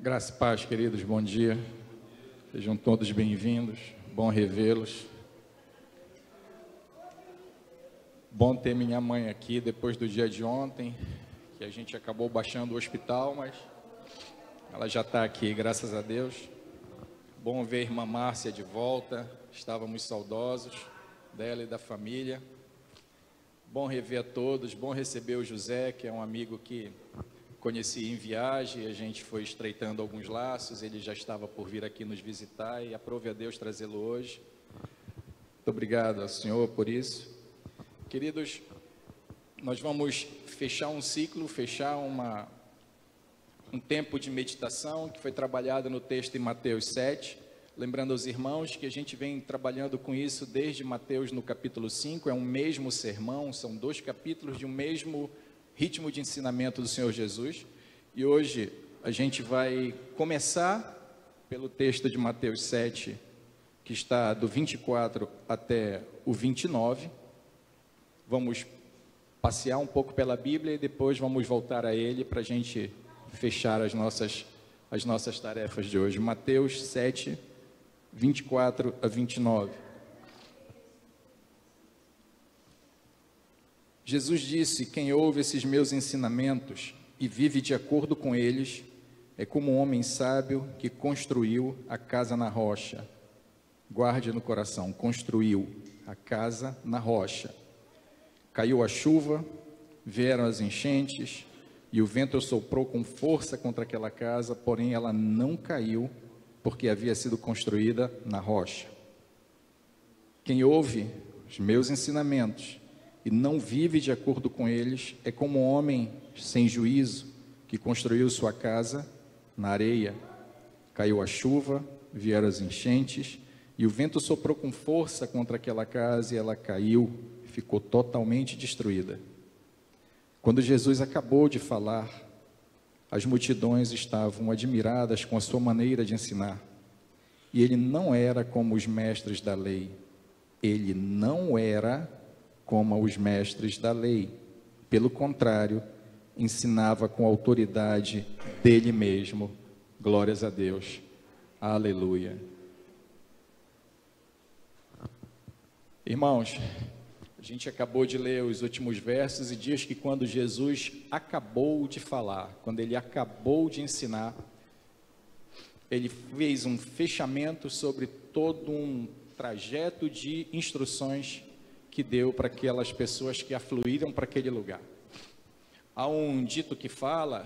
Graça e paz, queridos, bom dia. Sejam todos bem-vindos, bom revê-los. Bom ter minha mãe aqui depois do dia de ontem, que a gente acabou baixando o hospital, mas ela já está aqui, graças a Deus. Bom ver a irmã Márcia de volta, estávamos saudosos dela e da família. Bom rever a todos, bom receber o José, que é um amigo que conheci em viagem, a gente foi estreitando alguns laços, ele já estava por vir aqui nos visitar e aprove a Deus trazê-lo hoje. Muito obrigado ao Senhor por isso. Queridos, nós vamos fechar um ciclo, fechar um tempo de meditação que foi trabalhado no texto em Mateus 7, lembrando aos irmãos que a gente vem trabalhando com isso desde Mateus no capítulo 5, é um mesmo sermão, são 2 capítulos de um mesmo ritmo de ensinamento do Senhor Jesus, e hoje a gente vai começar pelo texto de Mateus 7, que está do 24 até o 29, vamos passear um pouco pela Bíblia e depois vamos voltar a ele para a gente fechar as nossas tarefas de hoje. Mateus 7, 24 a 29. Jesus disse: quem ouve esses meus ensinamentos e vive de acordo com eles, é como um homem sábio que construiu a casa na rocha. Guarde no coração, construiu a casa na rocha. Caiu a chuva, vieram as enchentes, e o vento soprou com força contra aquela casa, porém ela não caiu, porque havia sido construída na rocha. Quem ouve os meus ensinamentos e não vive de acordo com eles, é como um homem sem juízo, que construiu sua casa na areia. Caiu a chuva, vieram as enchentes, e o vento soprou com força contra aquela casa, e ela caiu, e ficou totalmente destruída. Quando Jesus acabou de falar, as multidões estavam admiradas com a sua maneira de ensinar. E ele não era como os mestres da lei. Ele não era como os mestres da lei. Pelo contrário, ensinava com autoridade dele mesmo. Glórias a Deus. Aleluia. Irmãos, a gente acabou de ler os últimos versos e diz que quando Jesus acabou de falar, quando ele acabou de ensinar, ele fez um fechamento sobre todo um trajeto de instruções que deu para aquelas pessoas que afluíram para aquele lugar. Há um dito que fala,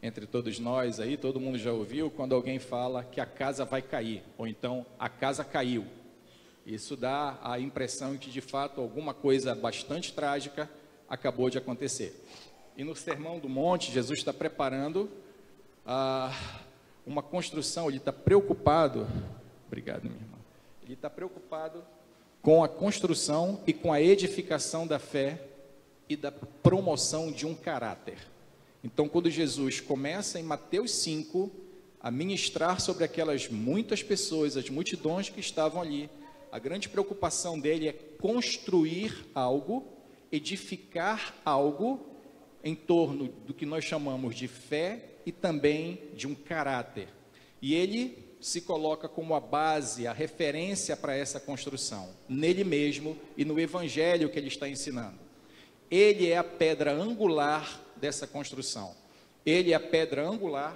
entre todos nós aí, todo mundo já ouviu, quando alguém fala que a casa vai cair, ou então a casa caiu. Isso dá a impressão de de fato, alguma coisa bastante trágica acabou de acontecer. E no Sermão do Monte, Jesus está preparando uma construção, ele está preocupado, obrigado, minha irmã, ele está preocupado com a construção e com a edificação da fé e da promoção de um caráter. Então, quando Jesus começa em Mateus 5 a ministrar sobre aquelas muitas pessoas, as multidões que estavam ali, a grande preocupação dele é construir algo, edificar algo em torno do que nós chamamos de fé e também de um caráter. E ele se coloca como a base, a referência para essa construção, nele mesmo e no evangelho que ele está ensinando. Ele é a pedra angular dessa construção. Ele é a pedra angular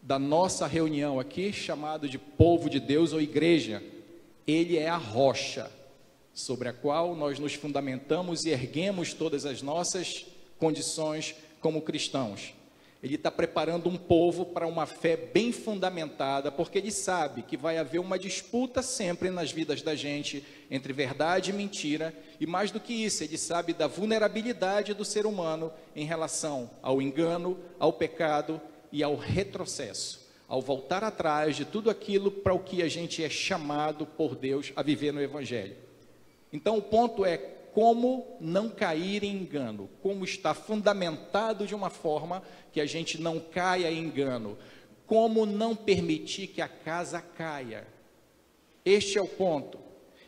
da nossa reunião aqui, chamado de povo de Deus ou igreja. Ele é a rocha sobre a qual nós nos fundamentamos e erguemos todas as nossas condições como cristãos. Ele está preparando um povo para uma fé bem fundamentada, porque ele sabe que vai haver uma disputa sempre nas vidas da gente entre verdade e mentira, e mais do que isso, ele sabe da vulnerabilidade do ser humano em relação ao engano, ao pecado e ao retrocesso, ao voltar atrás de tudo aquilo para o que a gente é chamado por Deus a viver no Evangelho. Então o ponto é como não cair em engano, como estar fundamentado de uma forma que a gente não caia em engano, como não permitir que a casa caia. Este é o ponto.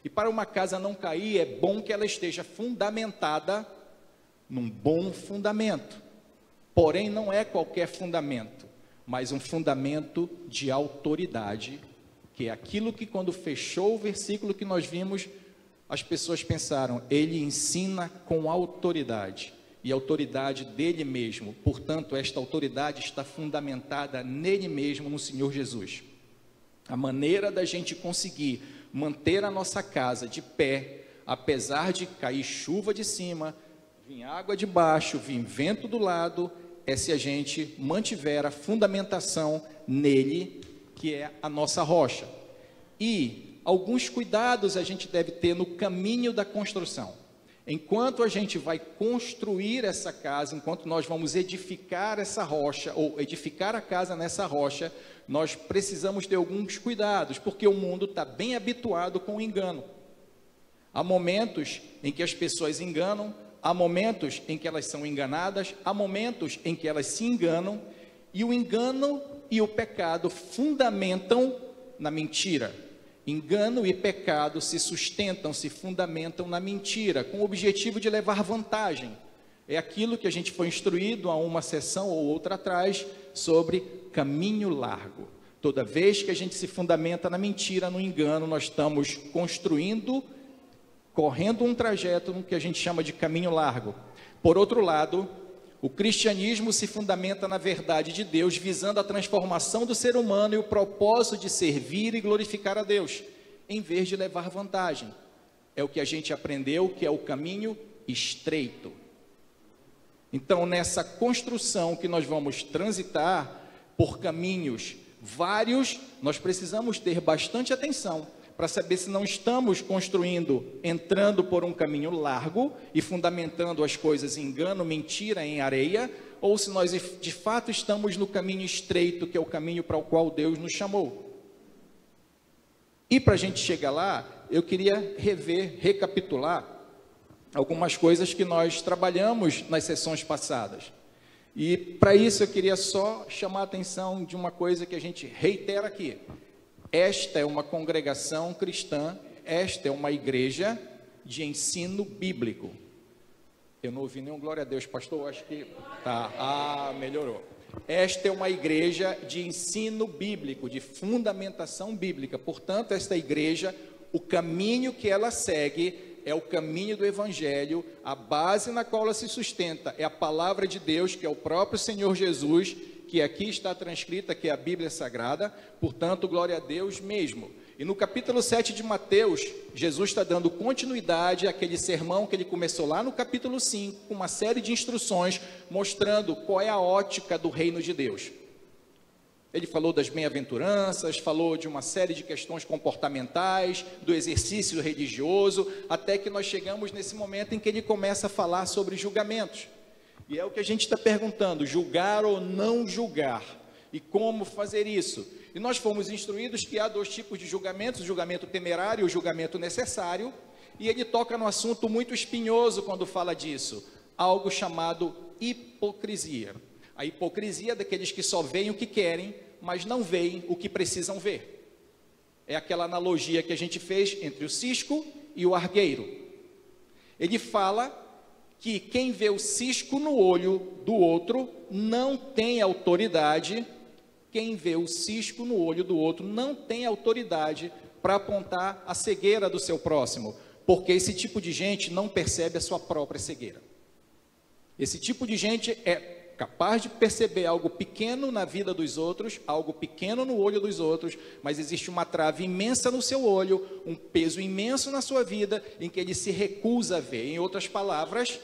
E para uma casa não cair, é bom que ela esteja fundamentada num bom fundamento. Porém, não é qualquer fundamento, mas um fundamento de autoridade, que é aquilo que quando fechou o versículo que nós vimos, as pessoas pensaram, ele ensina com autoridade, e autoridade dele mesmo, portanto, esta autoridade está fundamentada nele mesmo, no Senhor Jesus. A maneira da gente conseguir manter a nossa casa de pé, apesar de cair chuva de cima, vir água de baixo, vir vento do lado, é se a gente mantiver a fundamentação nele, que é a nossa rocha. E alguns cuidados a gente deve ter no caminho da construção. Enquanto a gente vai construir essa casa, enquanto nós vamos edificar essa rocha, ou edificar a casa nessa rocha, nós precisamos ter alguns cuidados, porque o mundo está bem habituado com o engano. Há momentos em que as pessoas enganam, há momentos em que elas são enganadas, há momentos em que elas se enganam, e o engano e o pecado fundamentam na mentira. Engano e pecado se sustentam, se fundamentam na mentira, com o objetivo de levar vantagem. É aquilo que a gente foi instruído há uma sessão ou outra atrás, sobre caminho largo. Toda vez que a gente se fundamenta na mentira, no engano, nós estamos correndo um trajeto no que a gente chama de caminho largo. Por outro lado, o cristianismo se fundamenta na verdade de Deus, visando a transformação do ser humano e o propósito de servir e glorificar a Deus, em vez de levar vantagem. É o que a gente aprendeu, que é o caminho estreito. Então, nessa construção que nós vamos transitar por caminhos vários, nós precisamos ter bastante atenção para saber se não estamos entrando por um caminho largo e fundamentando as coisas em engano, mentira, em areia, ou se nós de fato estamos no caminho estreito, que é o caminho para o qual Deus nos chamou. E para a gente chegar lá, eu queria recapitular algumas coisas que nós trabalhamos nas sessões passadas. E para isso eu queria só chamar a atenção de uma coisa que a gente reitera aqui. Esta é uma congregação cristã, esta é uma igreja de ensino bíblico. Eu não ouvi nenhum glória a Deus, pastor, acho que tá, melhorou. Esta é uma igreja de ensino bíblico, de fundamentação bíblica. Portanto, esta igreja, o caminho que ela segue é o caminho do Evangelho, a base na qual ela se sustenta é a palavra de Deus, que é o próprio Senhor Jesus, que aqui está transcrita, que é a Bíblia Sagrada. Portanto, glória a Deus mesmo. E no capítulo 7 de Mateus, Jesus está dando continuidade àquele sermão que ele começou lá no capítulo 5, com uma série de instruções, mostrando qual é a ótica do reino de Deus. Ele falou das bem-aventuranças, falou de uma série de questões comportamentais, do exercício religioso, até que nós chegamos nesse momento em que ele começa a falar sobre julgamentos. E é o que a gente está perguntando, julgar ou não julgar, e como fazer isso. E nós fomos instruídos que há dois tipos de julgamentos, o julgamento temerário e o julgamento necessário, e ele toca no assunto muito espinhoso quando fala disso, algo chamado hipocrisia. A hipocrisia daqueles que só veem o que querem, mas não veem o que precisam ver. É aquela analogia que a gente fez entre o cisco e o argueiro. Ele fala que quem vê o cisco no olho do outro não tem autoridade, quem vê o cisco no olho do outro não tem autoridade para apontar a cegueira do seu próximo, porque esse tipo de gente não percebe a sua própria cegueira. Esse tipo de gente é capaz de perceber algo pequeno na vida dos outros, algo pequeno no olho dos outros, mas existe uma trave imensa no seu olho, um peso imenso na sua vida, em que ele se recusa a ver. Em outras palavras,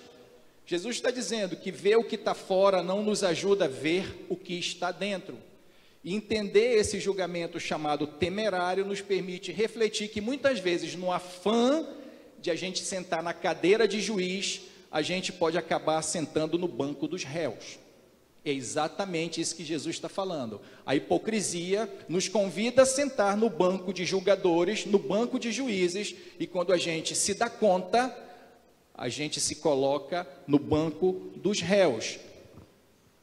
Jesus está dizendo que ver o que está fora não nos ajuda a ver o que está dentro. E entender esse julgamento chamado temerário nos permite refletir que muitas vezes, no afã de a gente sentar na cadeira de juiz, a gente pode acabar sentando no banco dos réus. É exatamente isso que Jesus está falando. A hipocrisia nos convida a sentar no banco de julgadores, no banco de juízes, e quando a gente se dá conta, a gente se coloca no banco dos réus.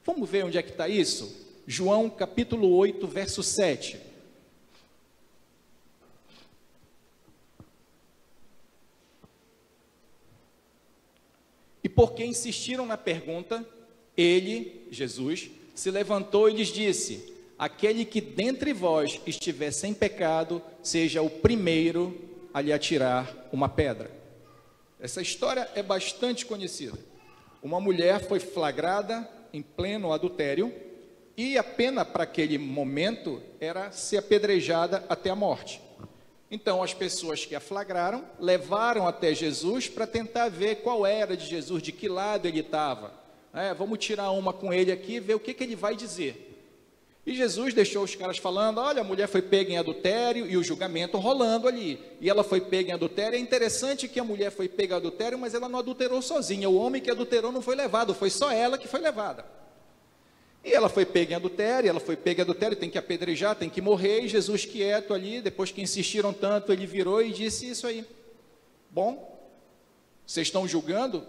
Vamos ver onde é que está isso? João capítulo 8, verso 7. E porque insistiram na pergunta, ele, Jesus, se levantou e lhes disse: aquele que dentre vós estiver sem pecado, seja o primeiro a lhe atirar uma pedra. Essa história é bastante conhecida. Uma mulher foi flagrada em pleno adultério e a pena para aquele momento era ser apedrejada até a morte. Então, as pessoas que a flagraram, levaram até Jesus para tentar ver qual era de Jesus, de que lado ele estava. Vamos tirar uma com ele aqui e ver o que ele vai dizer. E Jesus deixou os caras falando, olha, a mulher foi pega em adultério e o julgamento rolando ali. E ela foi pega em adultério. É interessante que a mulher foi pega em adultério, mas ela não adulterou sozinha. O homem que adulterou não foi levado, foi só ela que foi levada. E ela foi pega em adultério, tem que apedrejar, tem que morrer, e Jesus quieto ali, depois que insistiram tanto, ele virou e disse isso aí. Bom, vocês estão julgando?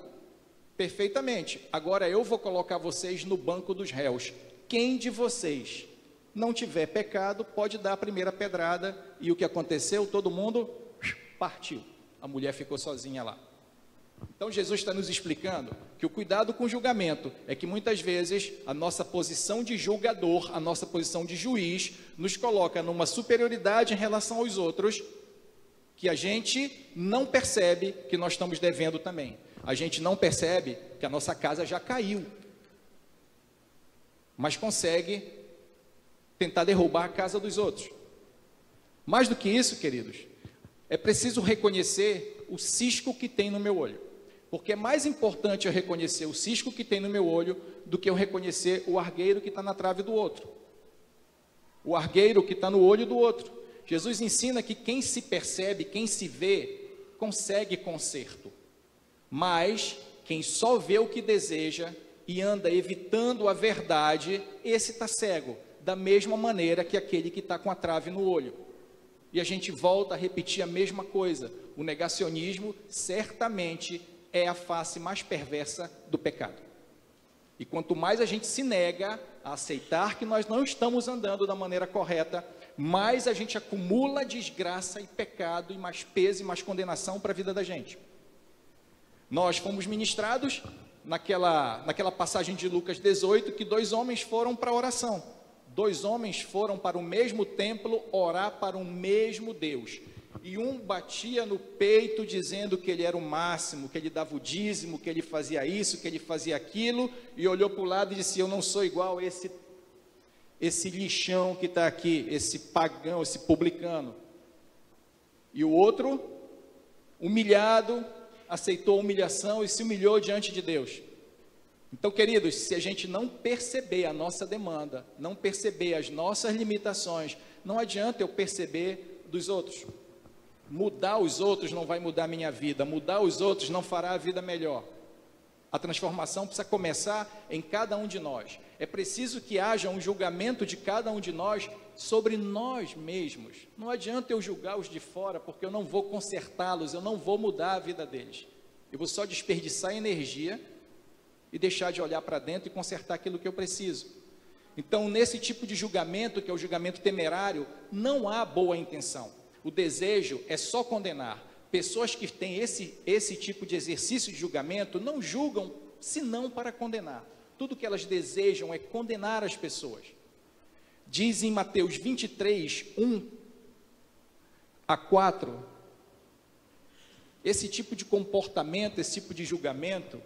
Perfeitamente. Agora eu vou colocar vocês no banco dos réus. Quem de vocês não tiver pecado, pode dar a primeira pedrada, e o que aconteceu? Todo mundo partiu. A mulher ficou sozinha lá. Então Jesus está nos explicando que o cuidado com o julgamento é que muitas vezes a nossa posição de julgador, a nossa posição de juiz, nos coloca numa superioridade em relação aos outros, que a gente não percebe que nós estamos devendo também. A gente não percebe que a nossa casa já caiu, mas consegue tentar derrubar a casa dos outros. Mais do que isso, queridos, é preciso reconhecer o cisco que tem no meu olho. Porque é mais importante eu reconhecer o cisco que tem no meu olho do que eu reconhecer o argueiro que está na trave do outro. O argueiro que está no olho do outro. Jesus ensina que quem se percebe, quem se vê, consegue conserto. Mas quem só vê o que deseja e anda evitando a verdade, esse está cego. Da mesma maneira que aquele que está com a trave no olho. E a gente volta a repetir a mesma coisa. O negacionismo certamente é a face mais perversa do pecado. E quanto mais a gente se nega a aceitar que nós não estamos andando da maneira correta, mais a gente acumula desgraça e pecado, e mais peso e mais condenação para a vida da gente. Nós fomos ministrados naquela passagem de Lucas 18, que 2 homens foram para a oração. 2 homens foram para o mesmo templo orar para o mesmo Deus. E um batia no peito dizendo que ele era o máximo, que ele dava o dízimo, que ele fazia isso, que ele fazia aquilo, e olhou para o lado e disse, eu não sou igual a esse lixão que está aqui, esse pagão, esse publicano. E o outro, humilhado, aceitou a humilhação e se humilhou diante de Deus. Então, queridos, se a gente não perceber a nossa demanda, não perceber as nossas limitações, não adianta eu perceber dos outros. Mudar os outros não vai mudar a minha vida, mudar os outros não fará a vida melhor. A transformação precisa começar em cada um de nós. É preciso que haja um julgamento de cada um de nós sobre nós mesmos. Não adianta eu julgar os de fora, porque eu não vou consertá-los, eu não vou mudar a vida deles. Eu vou só desperdiçar energia e deixar de olhar para dentro e consertar aquilo que eu preciso. Então, nesse tipo de julgamento, que é o julgamento temerário, não há boa intenção. O desejo é só condenar. Pessoas que têm esse tipo de exercício de julgamento não julgam senão para condenar. Tudo que elas desejam é condenar as pessoas. Diz em Mateus 23, 1-4, esse tipo de comportamento, esse tipo de julgamento,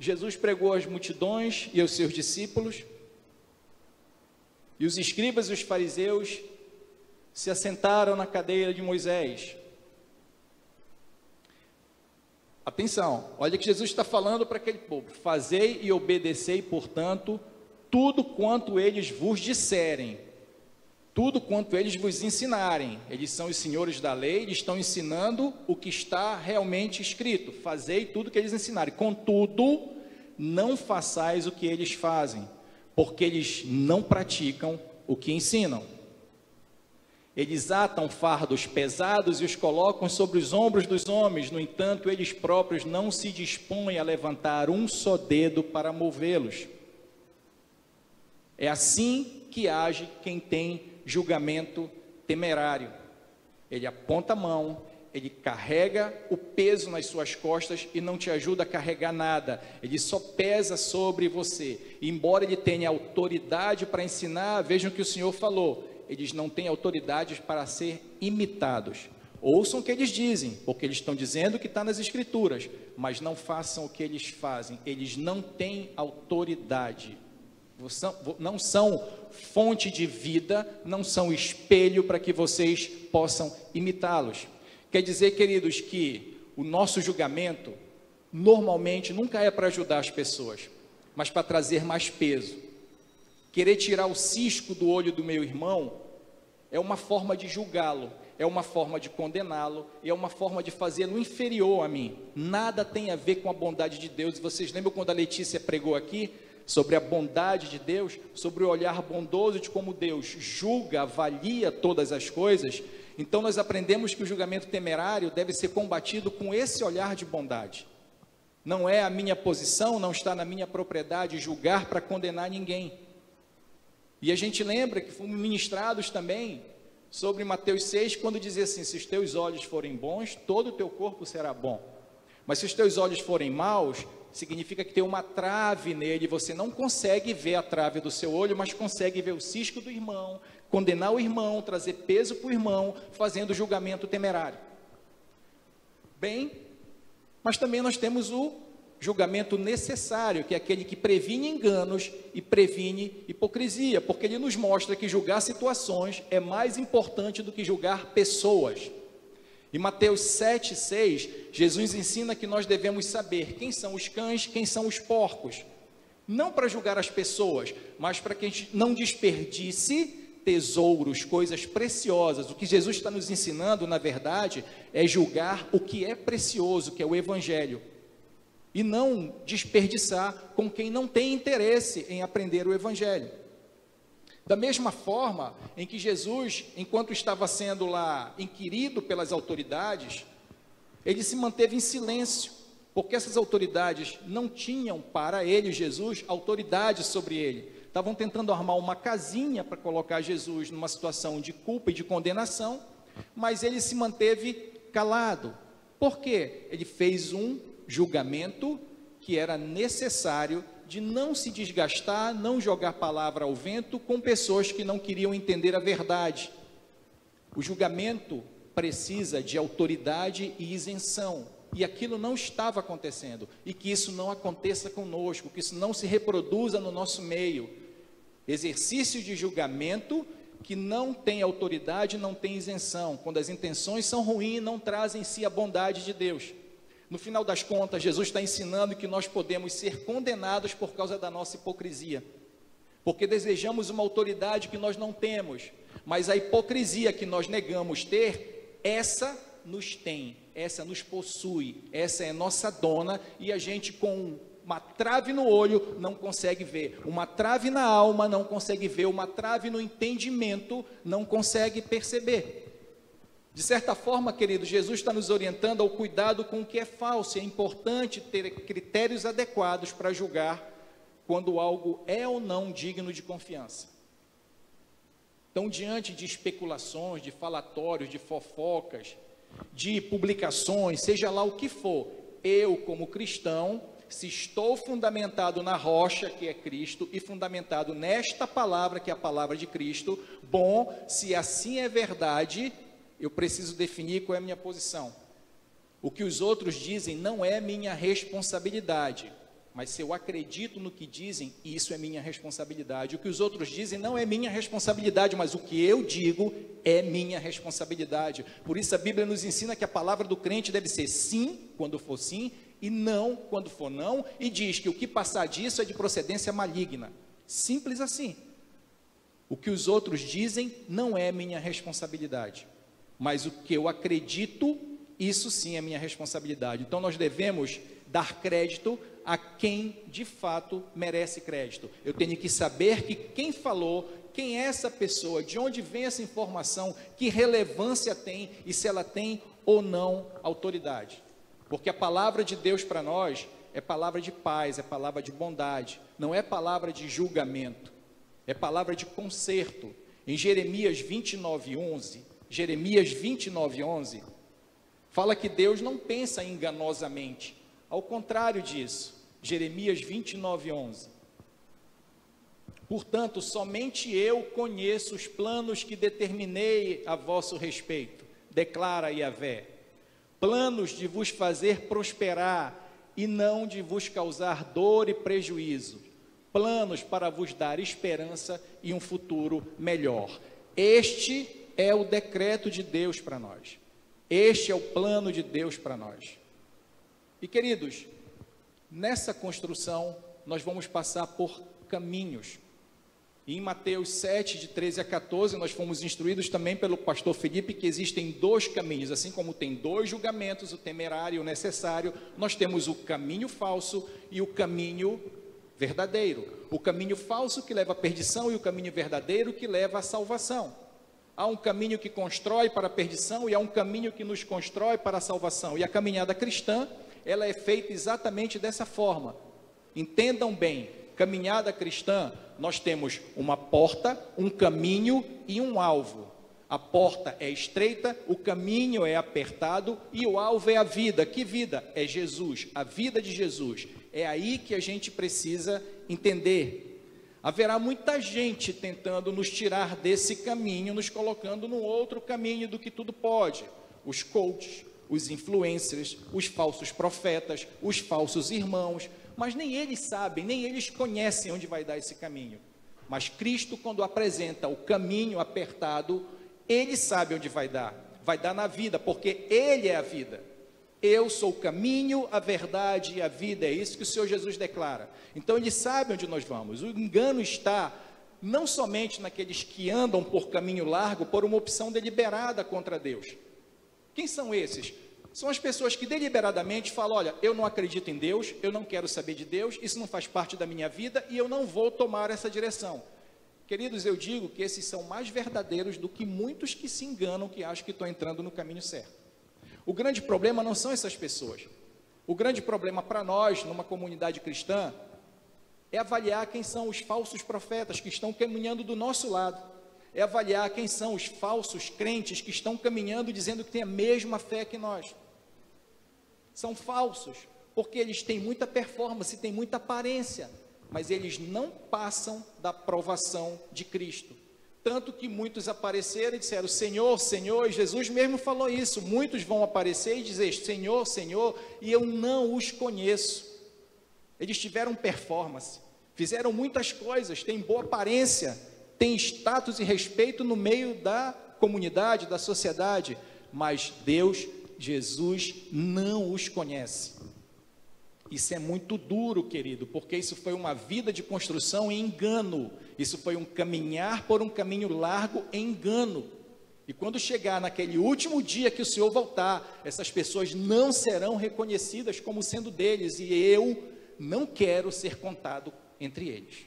Jesus pregou às multidões e aos seus discípulos, e os escribas e os fariseus se assentaram na cadeira de Moisés. Atenção, olha que Jesus está falando para aquele povo, fazei e obedecei, portanto, tudo quanto eles vos disserem, tudo quanto eles vos ensinarem. Eles são os senhores da lei, eles estão ensinando o que está realmente escrito, fazei tudo que eles ensinarem, contudo, não façais o que eles fazem, porque eles não praticam o que ensinam. Eles atam fardos pesados e os colocam sobre os ombros dos homens, no entanto, eles próprios não se dispõem a levantar um só dedo para movê-los. É assim que age quem tem julgamento temerário. Ele aponta a mão, ele carrega o peso nas suas costas e não te ajuda a carregar nada. Ele só pesa sobre você. E embora ele tenha autoridade para ensinar, vejam o que o Senhor falou. Eles não têm autoridade para ser imitados. Ouçam o que eles dizem, porque eles estão dizendo o que está nas Escrituras, mas não façam o que eles fazem. Eles não têm autoridade. Não são fonte de vida, não são espelho para que vocês possam imitá-los. Quer dizer, queridos, que o nosso julgamento normalmente nunca é para ajudar as pessoas, mas para trazer mais peso. Querer tirar o cisco do olho do meu irmão é uma forma de julgá-lo, é uma forma de condená-lo, é uma forma de fazê-lo inferior a mim. Nada tem a ver com a bondade de Deus. Vocês lembram quando a Letícia pregou aqui sobre a bondade de Deus, sobre o olhar bondoso de como Deus julga, avalia todas as coisas? Então nós aprendemos que o julgamento temerário deve ser combatido com esse olhar de bondade. Não é a minha posição, não está na minha propriedade julgar para condenar ninguém. E a gente lembra que fomos ministrados também sobre Mateus 6, quando dizia assim: se os teus olhos forem bons, todo o teu corpo será bom. Mas se os teus olhos forem maus, significa que tem uma trave nele, você não consegue ver a trave do seu olho, mas consegue ver o cisco do irmão, condenar o irmão, trazer peso para o irmão, fazendo julgamento temerário. Bem, mas também nós temos o julgamento necessário, que é aquele que previne enganos e previne hipocrisia, porque ele nos mostra que julgar situações é mais importante do que julgar pessoas. Em Mateus 7,6, Jesus ensina que nós devemos saber quem são os cães, quem são os porcos. Não para julgar as pessoas, mas para que a gente não desperdice tesouros, coisas preciosas. O que Jesus está nos ensinando, na verdade, é julgar o que é precioso, que é o Evangelho. E não desperdiçar com quem não tem interesse em aprender o Evangelho. Da mesma forma em que Jesus, enquanto estava sendo lá inquirido pelas autoridades, ele se manteve em silêncio, porque essas autoridades não tinham para ele, Jesus, autoridade sobre ele. Estavam tentando armar uma casinha para colocar Jesus numa situação de culpa e de condenação, mas ele se manteve calado. Por quê? Ele fez um julgamento que era necessário, de não se desgastar, não jogar palavra ao vento com pessoas que não queriam entender a verdade. O julgamento precisa de autoridade e isenção, e aquilo não estava acontecendo, e que isso não aconteça conosco, que isso não se reproduza no nosso meio. Exercício de julgamento que não tem autoridade, não tem isenção, quando as intenções são ruins, não trazem em si a bondade de Deus. No final das contas, Jesus está ensinando que nós podemos ser condenados por causa da nossa hipocrisia, porque desejamos uma autoridade que nós não temos, mas a hipocrisia que nós negamos ter, essa nos tem, essa nos possui, essa é nossa dona, e a gente com uma trave no olho não consegue ver, uma trave na alma não consegue ver, uma trave no entendimento não consegue perceber. De certa forma, querido, Jesus está nos orientando ao cuidado com o que é falso. É importante ter critérios adequados para julgar quando algo é ou não digno de confiança. Então, diante de especulações, de falatórios, de fofocas, de publicações, seja lá o que for, eu, como cristão, se estou fundamentado na rocha, que é Cristo, e fundamentado nesta palavra, que é a palavra de Cristo, bom, se assim é verdade, eu preciso definir qual é a minha posição. O que os outros dizem não é minha responsabilidade, mas se eu acredito no que dizem, isso é minha responsabilidade. O que os outros dizem não é minha responsabilidade, mas o que eu digo é minha responsabilidade. Por isso a Bíblia nos ensina que a palavra do crente deve ser sim, quando for sim, e não, quando for não, e diz que o que passar disso é de procedência maligna. Simples assim. O que os outros dizem não é minha responsabilidade, mas o que eu acredito, isso sim é minha responsabilidade. Então nós devemos dar crédito a quem de fato merece crédito. Eu tenho que saber que quem falou, quem é essa pessoa, de onde vem essa informação, que relevância tem e se ela tem ou não autoridade. Porque a palavra de Deus para nós é palavra de paz, é palavra de bondade, não é palavra de julgamento, é palavra de conserto. Em Jeremias 29:11, Fala que Deus não pensa enganosamente, ao contrário disso. Jeremias 29:11. Portanto, somente eu conheço os planos que determinei a vosso respeito, declara Yahvé, planos de vos fazer prosperar e não de vos causar dor e prejuízo, planos para vos dar esperança e um futuro melhor. Este é o decreto de Deus para nós. Este é o plano de Deus para nós. E queridos, nessa construção nós vamos passar por caminhos. E em Mateus 7, de 13 a 14, nós fomos instruídos também pelo pastor Felipe que existem 2 caminhos, assim como tem 2 julgamentos, o temerário e o necessário, nós temos o caminho falso e o caminho verdadeiro. O caminho falso que leva à perdição e o caminho verdadeiro que leva à salvação. Há um caminho que constrói para a perdição e há um caminho que nos constrói para a salvação. E a caminhada cristã, ela é feita exatamente dessa forma. Entendam bem, caminhada cristã, nós temos uma porta, um caminho e um alvo. A porta é estreita, o caminho é apertado e o alvo é a vida. Que vida? É Jesus, a vida de Jesus. É aí que a gente precisa entender. Haverá muita gente tentando nos tirar desse caminho, nos colocando num outro caminho do que tudo pode. Os coaches, os influencers, os falsos profetas, os falsos irmãos, mas nem eles sabem, nem eles conhecem onde vai dar esse caminho. Mas Cristo, quando apresenta o caminho apertado, Ele sabe onde vai dar na vida, porque Ele é a vida. Eu sou o caminho, a verdade e a vida, é isso que o Senhor Jesus declara. Então Ele sabe onde nós vamos. O engano está não somente naqueles que andam por caminho largo, por uma opção deliberada contra Deus. Quem são esses? São as pessoas que deliberadamente falam, olha, eu não acredito em Deus, eu não quero saber de Deus, isso não faz parte da minha vida e eu não vou tomar essa direção. Queridos, eu digo que esses são mais verdadeiros do que muitos que se enganam, que acham que estão entrando no caminho certo. O grande problema não são essas pessoas. O grande problema para nós, numa comunidade cristã, é avaliar quem são os falsos profetas que estão caminhando do nosso lado. É avaliar quem são os falsos crentes que estão caminhando dizendo que têm a mesma fé que nós. São falsos, porque eles têm muita performance, têm muita aparência, mas eles não passam da provação de Cristo. Tanto que muitos apareceram e disseram, Senhor, Senhor, e Jesus mesmo falou isso, muitos vão aparecer e dizer, Senhor, Senhor, e eu não os conheço. Eles tiveram performance, fizeram muitas coisas, têm boa aparência, têm status e respeito no meio da comunidade, da sociedade, mas Deus, Jesus, não os conhece. Isso é muito duro, querido, porque isso foi uma vida de construção em engano. Isso foi um caminhar por um caminho largo em engano. E quando chegar naquele último dia que o Senhor voltar, essas pessoas não serão reconhecidas como sendo deles, e eu não quero ser contado entre eles.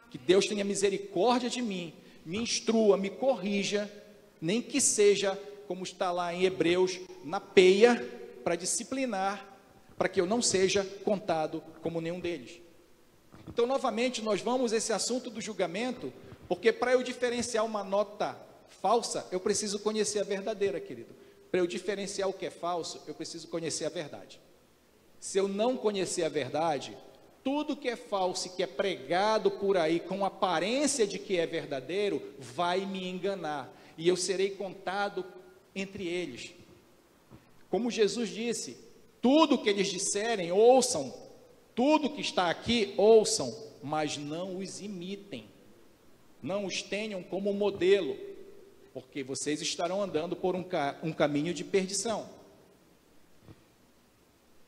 Que Deus tenha misericórdia de mim, me instrua, me corrija, nem que seja, como está lá em Hebreus, na peia, para disciplinar, para que eu não seja contado como nenhum deles. Então, novamente, nós vamos a esse assunto do julgamento, porque para eu diferenciar uma nota falsa, eu preciso conhecer a verdadeira, querido. Para eu diferenciar o que é falso, eu preciso conhecer a verdade. Se eu não conhecer a verdade, tudo que é falso e que é pregado por aí com aparência de que é verdadeiro, vai me enganar, e eu serei contado entre eles. Como Jesus disse, tudo que eles disserem, ouçam, tudo que está aqui, ouçam, mas não os imitem, não os tenham como modelo, porque vocês estarão andando por um caminho de perdição.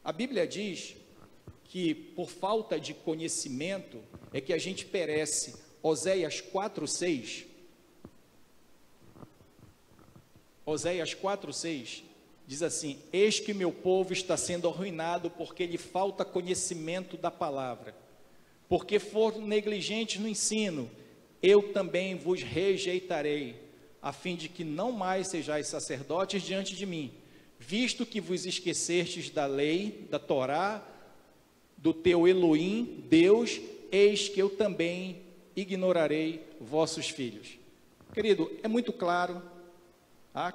A Bíblia diz que por falta de conhecimento é que a gente perece. Oséias 4:6. Oséias 4:6 diz assim: eis que meu povo está sendo arruinado porque lhe falta conhecimento da palavra. Porque foram negligentes no ensino, eu também vos rejeitarei, a fim de que não mais sejais sacerdotes diante de mim, visto que vos esquecestes da lei, da Torá, do teu Elohim, Deus, eis que eu também ignorarei vossos filhos. Querido, é muito claro,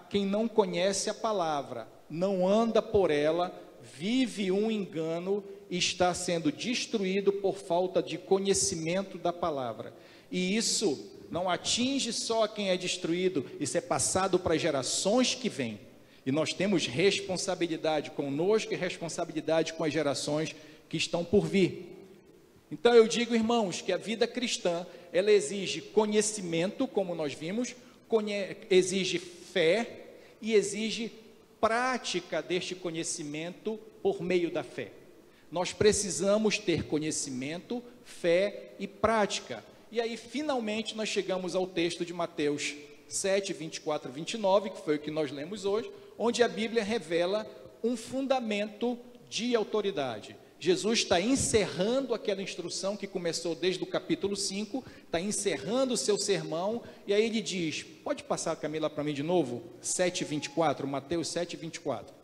quem não conhece a palavra, não anda por ela, vive um engano e está sendo destruído por falta de conhecimento da palavra. E isso não atinge só quem é destruído, isso é passado para gerações que vêm. E nós temos responsabilidade conosco e responsabilidade com as gerações que estão por vir. Então eu digo, irmãos, que a vida cristã, ela exige conhecimento, como nós vimos, exige fé e exige prática deste conhecimento por meio da fé. Nós precisamos ter conhecimento, fé e prática. E aí, finalmente, nós chegamos ao texto de Mateus 7, 24 e 29, que foi o que nós lemos hoje, onde a Bíblia revela um fundamento de autoridade. Jesus está encerrando aquela instrução que começou desde o capítulo 5, está encerrando o seu sermão, e aí ele diz, pode passar, Camila, para mim de novo? 7, 24, Mateus 7, 24.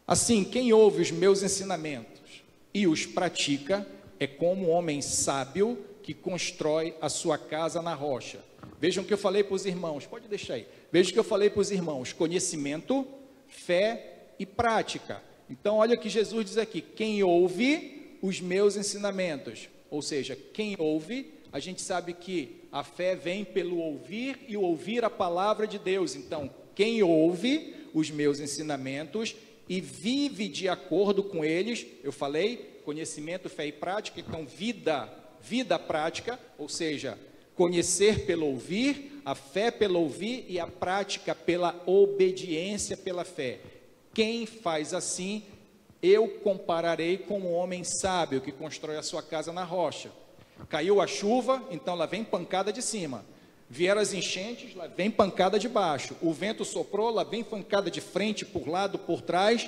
Assim, quem ouve os meus ensinamentos e os pratica, é como um homem sábio que constrói a sua casa na rocha. Vejam o que eu falei para os irmãos, pode deixar aí. Vejam o que eu falei para os irmãos, conhecimento, fé e prática. Então, olha o que Jesus diz aqui, quem ouve os meus ensinamentos, ou seja, quem ouve, a gente sabe que a fé vem pelo ouvir e ouvir a palavra de Deus. Então, quem ouve os meus ensinamentos e vive de acordo com eles, eu falei, conhecimento, fé e prática, então vida prática, ou seja, conhecer pelo ouvir, a fé pelo ouvir e a prática pela obediência pela fé. Quem faz assim, eu compararei com um homem sábio que constrói a sua casa na rocha. Caiu a chuva, então lá vem pancada de cima. Vieram as enchentes, lá vem pancada de baixo. O vento soprou, lá vem pancada de frente, por lado, por trás.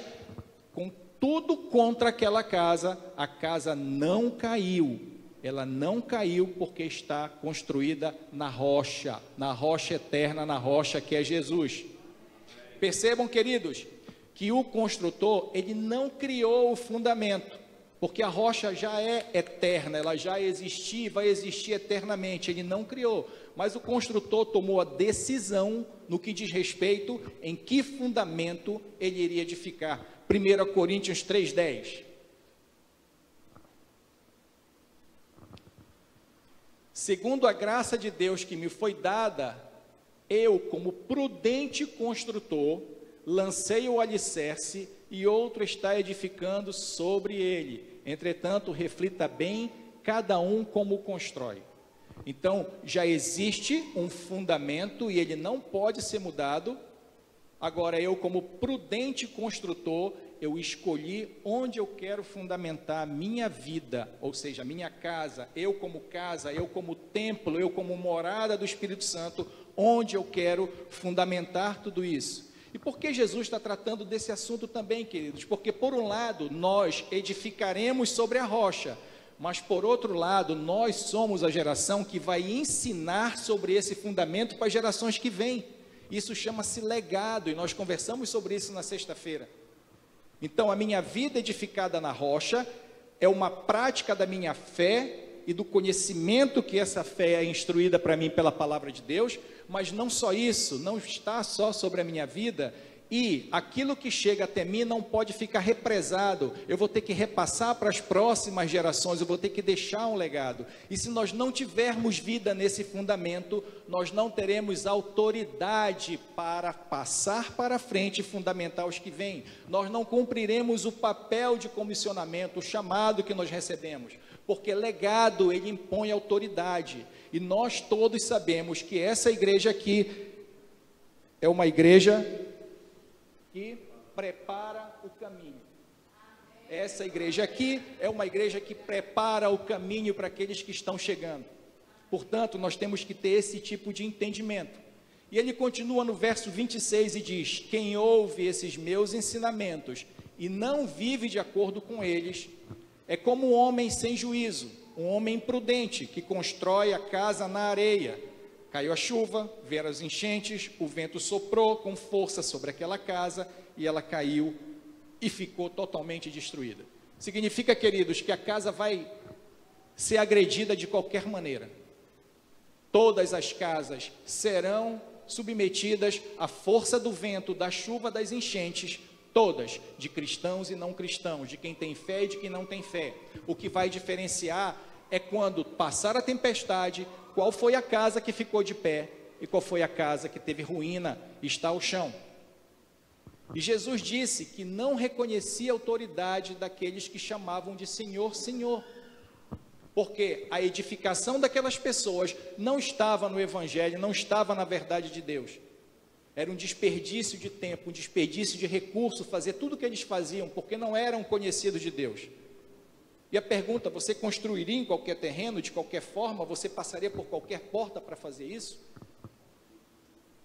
Com tudo contra aquela casa, a casa não caiu. Ela não caiu porque está construída na rocha eterna, na rocha que é Jesus. Percebam, queridos, que o construtor, ele não criou o fundamento, porque a rocha já é eterna, ela já existia e vai existir eternamente, ele não criou, mas o construtor tomou a decisão no que diz respeito em que fundamento ele iria edificar. 1 Coríntios 3:10. Segundo a graça de Deus que me foi dada, eu, como prudente construtor, lancei o alicerce e outro está edificando sobre ele. Entretanto, reflita bem cada um como constrói. Então, já existe um fundamento e ele não pode ser mudado. Agora, eu como prudente construtor, eu escolhi onde eu quero fundamentar a minha vida, ou seja, a minha casa, eu como templo, eu como morada do Espírito Santo, onde eu quero fundamentar tudo isso. E por que Jesus está tratando desse assunto também, queridos? Porque, por um lado, nós edificaremos sobre a rocha, mas, por outro lado, nós somos a geração que vai ensinar sobre esse fundamento para as gerações que vêm. Isso chama-se legado, e nós conversamos sobre isso na sexta-feira. Então, a minha vida edificada na rocha é uma prática da minha fé e do conhecimento que essa fé é instruída para mim pela palavra de Deus, mas não só isso, não está só sobre a minha vida, e aquilo que chega até mim não pode ficar represado, eu vou ter que repassar para as próximas gerações, eu vou ter que deixar um legado, e se nós não tivermos vida nesse fundamento, nós não teremos autoridade para passar para frente e fundamentar os que vêm, nós não cumpriremos o papel de comissionamento, o chamado que nós recebemos, porque legado, ele impõe autoridade, e nós todos sabemos que essa igreja aqui é uma igreja que prepara o caminho. Essa igreja aqui é uma igreja que prepara o caminho para aqueles que estão chegando. Portanto, nós temos que ter esse tipo de entendimento. E ele continua no verso 26 e diz: quem ouve esses meus ensinamentos e não vive de acordo com eles, é como um homem sem juízo, um homem imprudente que constrói a casa na areia. Caiu a chuva, vieram as enchentes, o vento soprou com força sobre aquela casa e ela caiu e ficou totalmente destruída. Significa, queridos, que a casa vai ser agredida de qualquer maneira. Todas as casas serão submetidas à força do vento, da chuva, das enchentes, todas, de cristãos e não cristãos, de quem tem fé e de quem não tem fé. O que vai diferenciar é quando passar a tempestade, qual foi a casa que ficou de pé e qual foi a casa que teve ruína e está ao chão. E Jesus disse que não reconhecia a autoridade daqueles que chamavam de Senhor, Senhor, porque a edificação daquelas pessoas não estava no Evangelho, não estava na verdade de Deus. Era um desperdício de tempo, um desperdício de recurso, fazer tudo o que eles faziam, porque não eram conhecidos de Deus. E a pergunta, você construiria em qualquer terreno, de qualquer forma, você passaria por qualquer porta para fazer isso?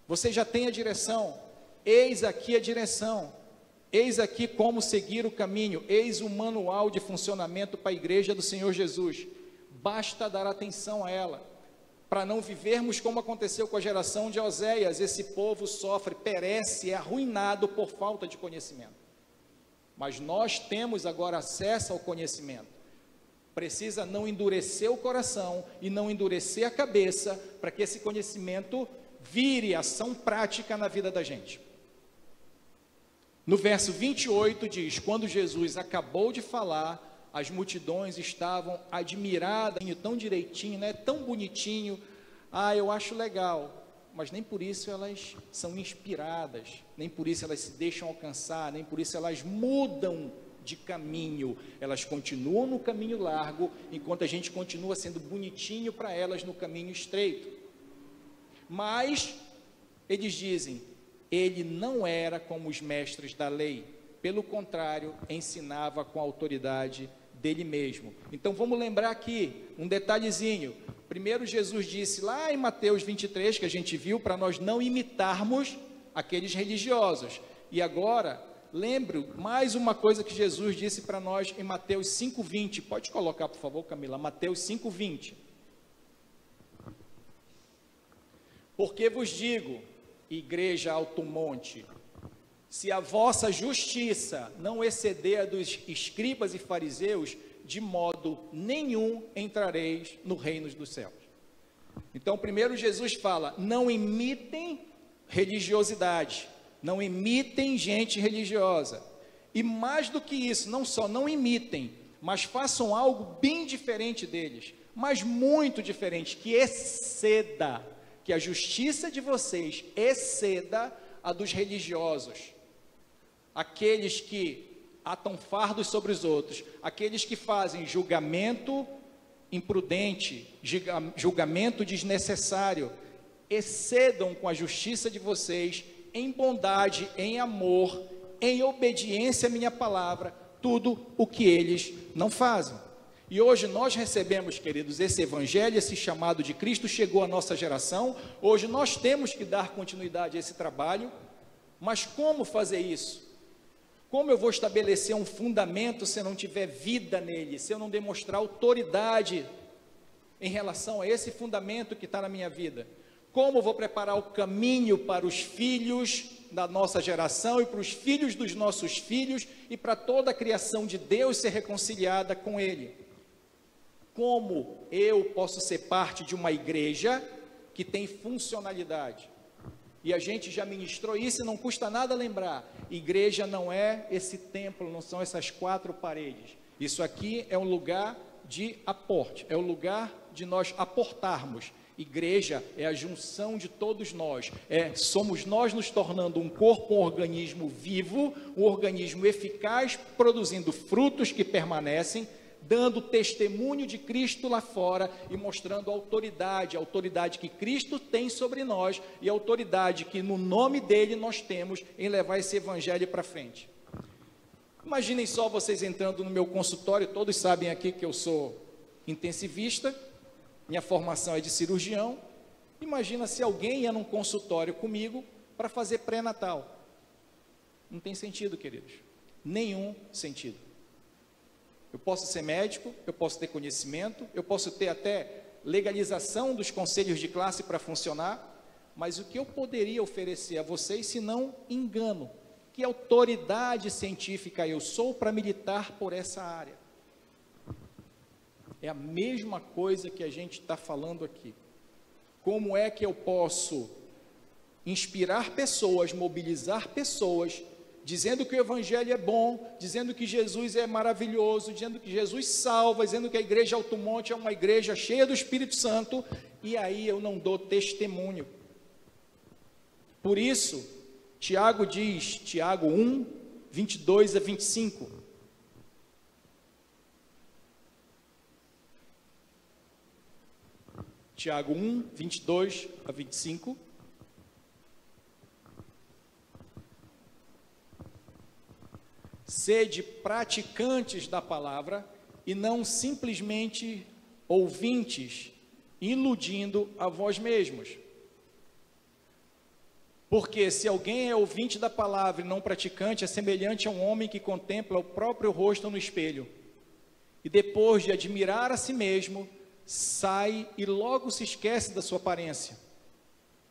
Você já tem a direção, eis aqui a direção, eis aqui como seguir o caminho, eis o manual de funcionamento para a igreja do Senhor Jesus. Basta dar atenção a ela, para não vivermos como aconteceu com a geração de Oséias. Esse povo sofre, perece, é arruinado por falta de conhecimento. Mas nós temos agora acesso ao conhecimento. Precisa não endurecer o coração e não endurecer a cabeça, para que esse conhecimento vire ação prática na vida da gente. No verso 28 diz, quando Jesus acabou de falar, as multidões estavam admiradas, tão direitinho, né? Tão bonitinho. Eu acho legal, mas nem por isso elas são inspiradas, nem por isso elas se deixam alcançar, nem por isso elas mudam de caminho. Elas continuam no caminho largo, enquanto a gente continua sendo bonitinho para elas no caminho estreito. Mas eles dizem, ele não era como os mestres da lei, pelo contrário, ensinava com a autoridade dele mesmo. Então vamos lembrar aqui um detalhezinho. Primeiro Jesus disse lá em Mateus 23, que a gente viu, para nós não imitarmos aqueles religiosos. E agora, lembre mais uma coisa que Jesus disse para nós em Mateus 5:20. Pode colocar, por favor, Camila, Mateus 5:20. Porque vos digo, igreja alto monte, se a vossa justiça não exceder a dos escribas e fariseus, de modo nenhum entrareis no reino dos céus. Então, primeiro Jesus fala, não imitem religiosidade, não imitem gente religiosa. E mais do que isso, não só não imitem, mas façam algo bem diferente deles, mas muito diferente, que exceda, que a justiça de vocês exceda a dos religiosos. Aqueles que atam fardos sobre os outros, aqueles que fazem julgamento imprudente, julgamento desnecessário, excedam com a justiça de vocês em bondade, em amor, em obediência à minha palavra, tudo o que eles não fazem. E hoje nós recebemos, queridos, esse evangelho, esse chamado de Cristo chegou à nossa geração. Hoje nós temos que dar continuidade a esse trabalho, mas como fazer isso? Como eu vou estabelecer um fundamento se eu não tiver vida nele, se eu não demonstrar autoridade em relação a esse fundamento que está na minha vida? Como eu vou preparar o caminho para os filhos da nossa geração e para os filhos dos nossos filhos e para toda a criação de Deus ser reconciliada com ele? Como eu posso ser parte de uma igreja que tem funcionalidade? E a gente já ministrou isso e não custa nada lembrar. Igreja não é esse templo, não são essas quatro paredes. Isso aqui é um lugar de aporte, é o lugar de nós aportarmos. Igreja é a junção de todos nós, somos nós nos tornando um corpo, um organismo vivo, um organismo eficaz, produzindo frutos que permanecem, dando testemunho de Cristo lá fora e mostrando a autoridade que Cristo tem sobre nós e a autoridade que no nome dele nós temos em levar esse evangelho para frente. Imaginem só vocês entrando no meu consultório, todos sabem aqui que eu sou intensivista, minha formação é de cirurgião. Imagina se alguém ia num consultório comigo para fazer pré-natal. Não tem sentido, queridos, nenhum sentido. Eu posso ser médico, eu posso ter conhecimento, eu posso ter até legalização dos conselhos de classe para funcionar, mas o que eu poderia oferecer a vocês se não engano? Que autoridade científica eu sou para militar por essa área? É a mesma coisa que a gente está falando aqui. Como é que eu posso inspirar pessoas, mobilizar pessoas, dizendo que o evangelho é bom, dizendo que Jesus é maravilhoso, dizendo que Jesus salva, dizendo que a igreja Alto Monte é uma igreja cheia do Espírito Santo, e aí eu não dou testemunho. Por isso, Tiago diz, Tiago 1, 22 a 25. Tiago 1, 22 a 25. Sede praticantes da palavra e não simplesmente ouvintes, iludindo a vós mesmos. Porque se alguém é ouvinte da palavra e não praticante, é semelhante a um homem que contempla o próprio rosto no espelho. E depois de admirar a si mesmo, sai e logo se esquece da sua aparência.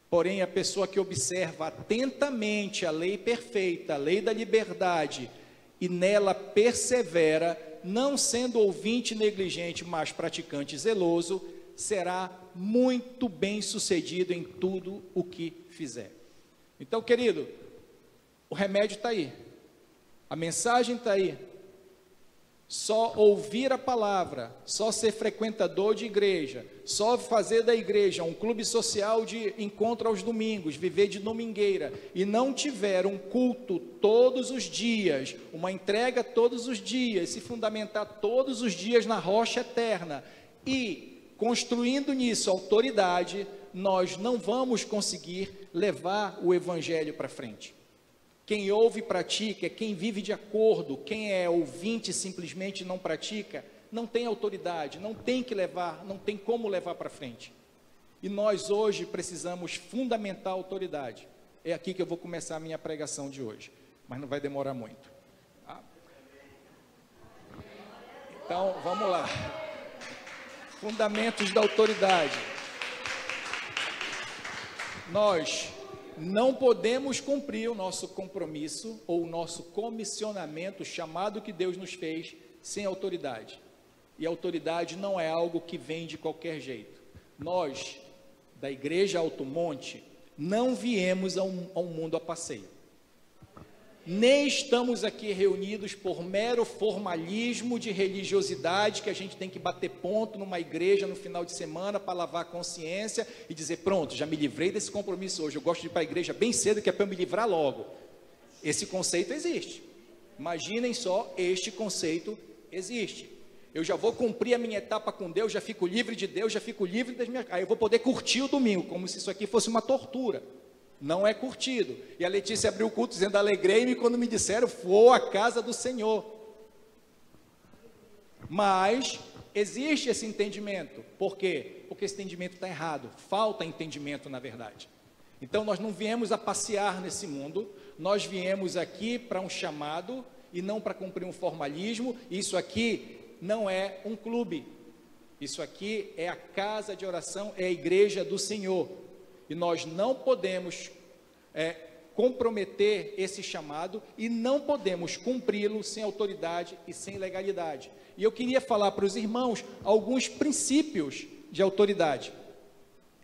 Porém, a pessoa que observa atentamente a lei perfeita, a lei da liberdade, e nela persevera, não sendo ouvinte negligente, mas praticante zeloso, será muito bem sucedido em tudo o que fizer. Então, querido, o remédio está aí, a mensagem está aí. Só ouvir a palavra, só ser frequentador de igreja, só fazer da igreja um clube social de encontro aos domingos, viver de domingueira, e não tiver um culto todos os dias, uma entrega todos os dias, se fundamentar todos os dias na rocha eterna, e construindo nisso autoridade, nós não vamos conseguir levar o evangelho para frente. Quem ouve e pratica é quem vive de acordo. Quem é ouvinte e simplesmente não pratica, não tem autoridade, não tem que levar, não tem como levar para frente. E nós hoje precisamos fundamentar a autoridade. É aqui que eu vou começar a minha pregação de hoje, mas não vai demorar muito. Tá? Então, vamos lá. Fundamentos da autoridade. Nós não podemos cumprir o nosso compromisso ou o nosso comissionamento, chamado que Deus nos fez, sem autoridade. E autoridade não é algo que vem de qualquer jeito. Nós, da Igreja Alto Monte, não viemos ao mundo a passeio. Nem estamos aqui reunidos por mero formalismo de religiosidade, que a gente tem que bater ponto numa igreja no final de semana para lavar a consciência e dizer, pronto, já me livrei desse compromisso hoje, eu gosto de ir para a igreja bem cedo, que é para eu me livrar logo. Esse conceito existe. Imaginem só, este conceito existe. Eu já vou cumprir a minha etapa com Deus, já fico livre de Deus, já fico livre das minhas... Aí eu vou poder curtir o domingo, como se isso aqui fosse uma tortura. Não é curtido. E a Letícia abriu o culto dizendo, alegrei-me quando me disseram, vou à casa do Senhor. Mas existe esse entendimento. Por quê? Porque esse entendimento está errado. Falta entendimento, na verdade. Então, nós não viemos a passear nesse mundo, nós viemos aqui para um chamado e não para cumprir um formalismo. Isso aqui não é um clube. Isso aqui é a casa de oração, é a igreja do Senhor. E nós não podemos comprometer esse chamado e não podemos cumpri-lo sem autoridade e sem legalidade. E eu queria falar para os irmãos alguns princípios de autoridade,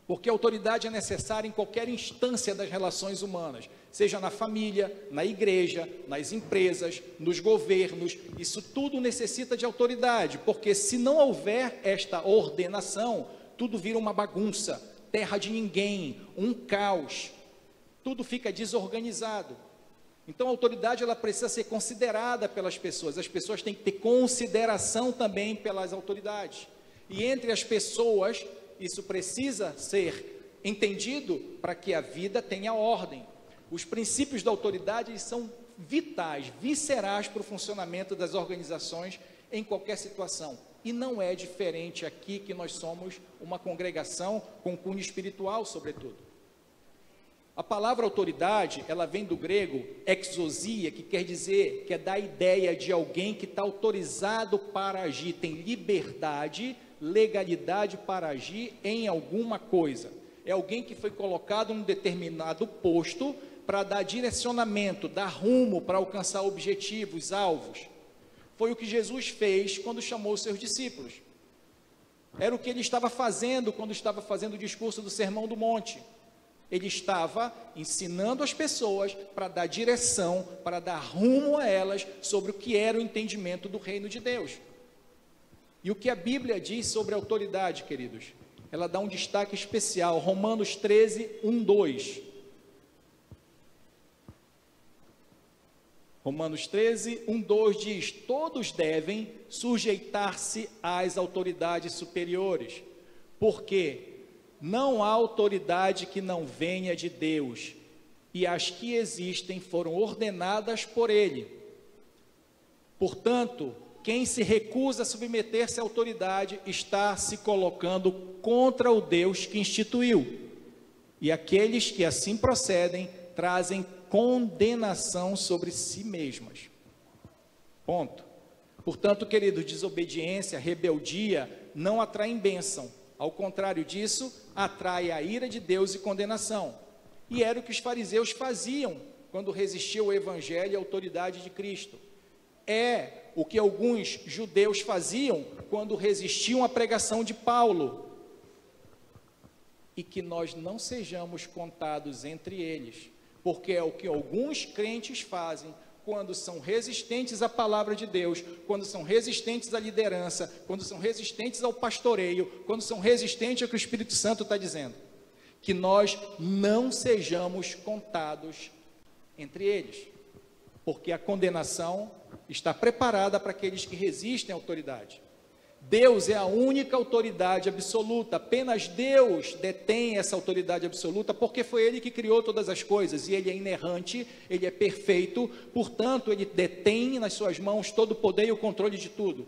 porque a autoridade é necessária em qualquer instância das relações humanas, seja na família, na igreja, nas empresas, nos governos. Isso tudo necessita de autoridade, porque se não houver esta ordenação, tudo vira uma bagunça, terra de ninguém, um caos, tudo fica desorganizado. Então a autoridade ela precisa ser considerada pelas pessoas, as pessoas têm que ter consideração também pelas autoridades, e entre as pessoas isso precisa ser entendido para que a vida tenha ordem. Os princípios da autoridade são vitais, viscerais para o funcionamento das organizações em qualquer situação. E não é diferente aqui, que nós somos uma congregação com cunho espiritual, sobretudo. A palavra autoridade, ela vem do grego exousia, que quer dizer, que é da ideia de alguém que está autorizado para agir, tem liberdade, legalidade para agir em alguma coisa. É alguém que foi colocado num determinado posto para dar direcionamento, dar rumo para alcançar objetivos, alvos. Foi o que Jesus fez quando chamou os seus discípulos. Era o que ele estava fazendo quando estava fazendo o discurso do Sermão do Monte. Ele estava ensinando as pessoas para dar direção, para dar rumo a elas sobre o que era o entendimento do reino de Deus. E o que a Bíblia diz sobre a autoridade, queridos? Ela dá um destaque especial, Romanos 13, 1, 2. Romanos 13, 1, 2 diz: todos devem sujeitar-se às autoridades superiores, porque não há autoridade que não venha de Deus, e as que existem foram ordenadas por Ele. Portanto, quem se recusa a submeter-se à autoridade está se colocando contra o Deus que instituiu. E aqueles que assim procedem trazem condenação sobre si mesmas. Ponto. Portanto, querido, desobediência, rebeldia não atraem bênção. Ao contrário disso, atrai a ira de Deus e condenação. E era o que os fariseus faziam quando resistiam ao evangelho e à autoridade de Cristo. É o que alguns judeus faziam quando resistiam à pregação de Paulo. E que nós não sejamos contados entre eles, porque é o que alguns crentes fazem quando são resistentes à palavra de Deus, quando são resistentes à liderança, quando são resistentes ao pastoreio, quando são resistentes ao que o Espírito Santo está dizendo. Que nós não sejamos contados entre eles, porque a condenação está preparada para aqueles que resistem à autoridade. Deus é a única autoridade absoluta, apenas Deus detém essa autoridade absoluta, porque foi Ele que criou todas as coisas, e Ele é inerrante, Ele é perfeito, portanto, Ele detém nas suas mãos todo o poder e o controle de tudo.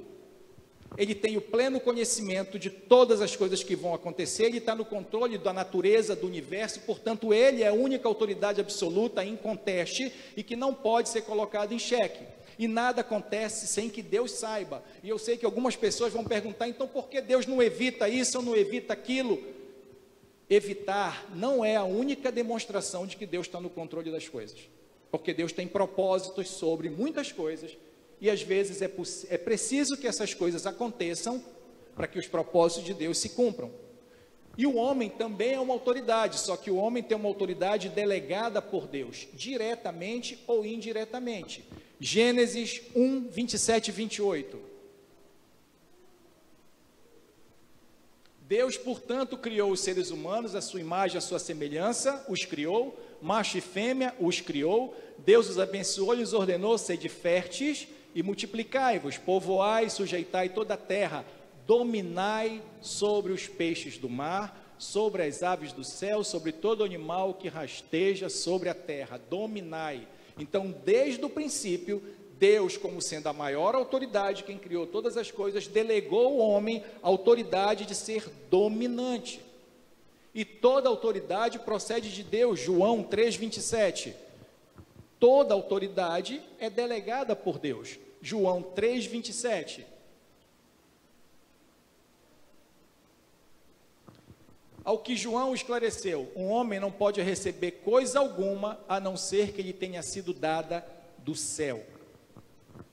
Ele tem o pleno conhecimento de todas as coisas que vão acontecer, Ele está no controle da natureza, do universo, portanto, Ele é a única autoridade absoluta, inconteste, e que não pode ser colocada em xeque. E nada acontece sem que Deus saiba. E eu sei que algumas pessoas vão perguntar, então por que Deus não evita isso ou não evita aquilo? Evitar não é a única demonstração de que Deus está no controle das coisas. Porque Deus tem propósitos sobre muitas coisas, e às vezes é preciso que essas coisas aconteçam para que os propósitos de Deus se cumpram. E o homem também é uma autoridade, só que o homem tem uma autoridade delegada por Deus, diretamente ou indiretamente. Gênesis 1, 27 e 28. Deus, portanto, criou os seres humanos, a sua imagem, a sua semelhança, os criou, macho e fêmea os criou, Deus os abençoou e lhes ordenou: sede férteis e multiplicai-vos, povoai, sujeitai toda a terra, dominai sobre os peixes do mar, sobre as aves do céu, sobre todo animal que rasteja sobre a terra, dominai. Então, desde o princípio, Deus, como sendo a maior autoridade, quem criou todas as coisas, delegou ao homem a autoridade de ser dominante. E toda autoridade procede de Deus, João 3,27. Toda autoridade é delegada por Deus, João 3,27. Ao que João esclareceu, um homem não pode receber coisa alguma, a não ser que lhe tenha sido dada do céu.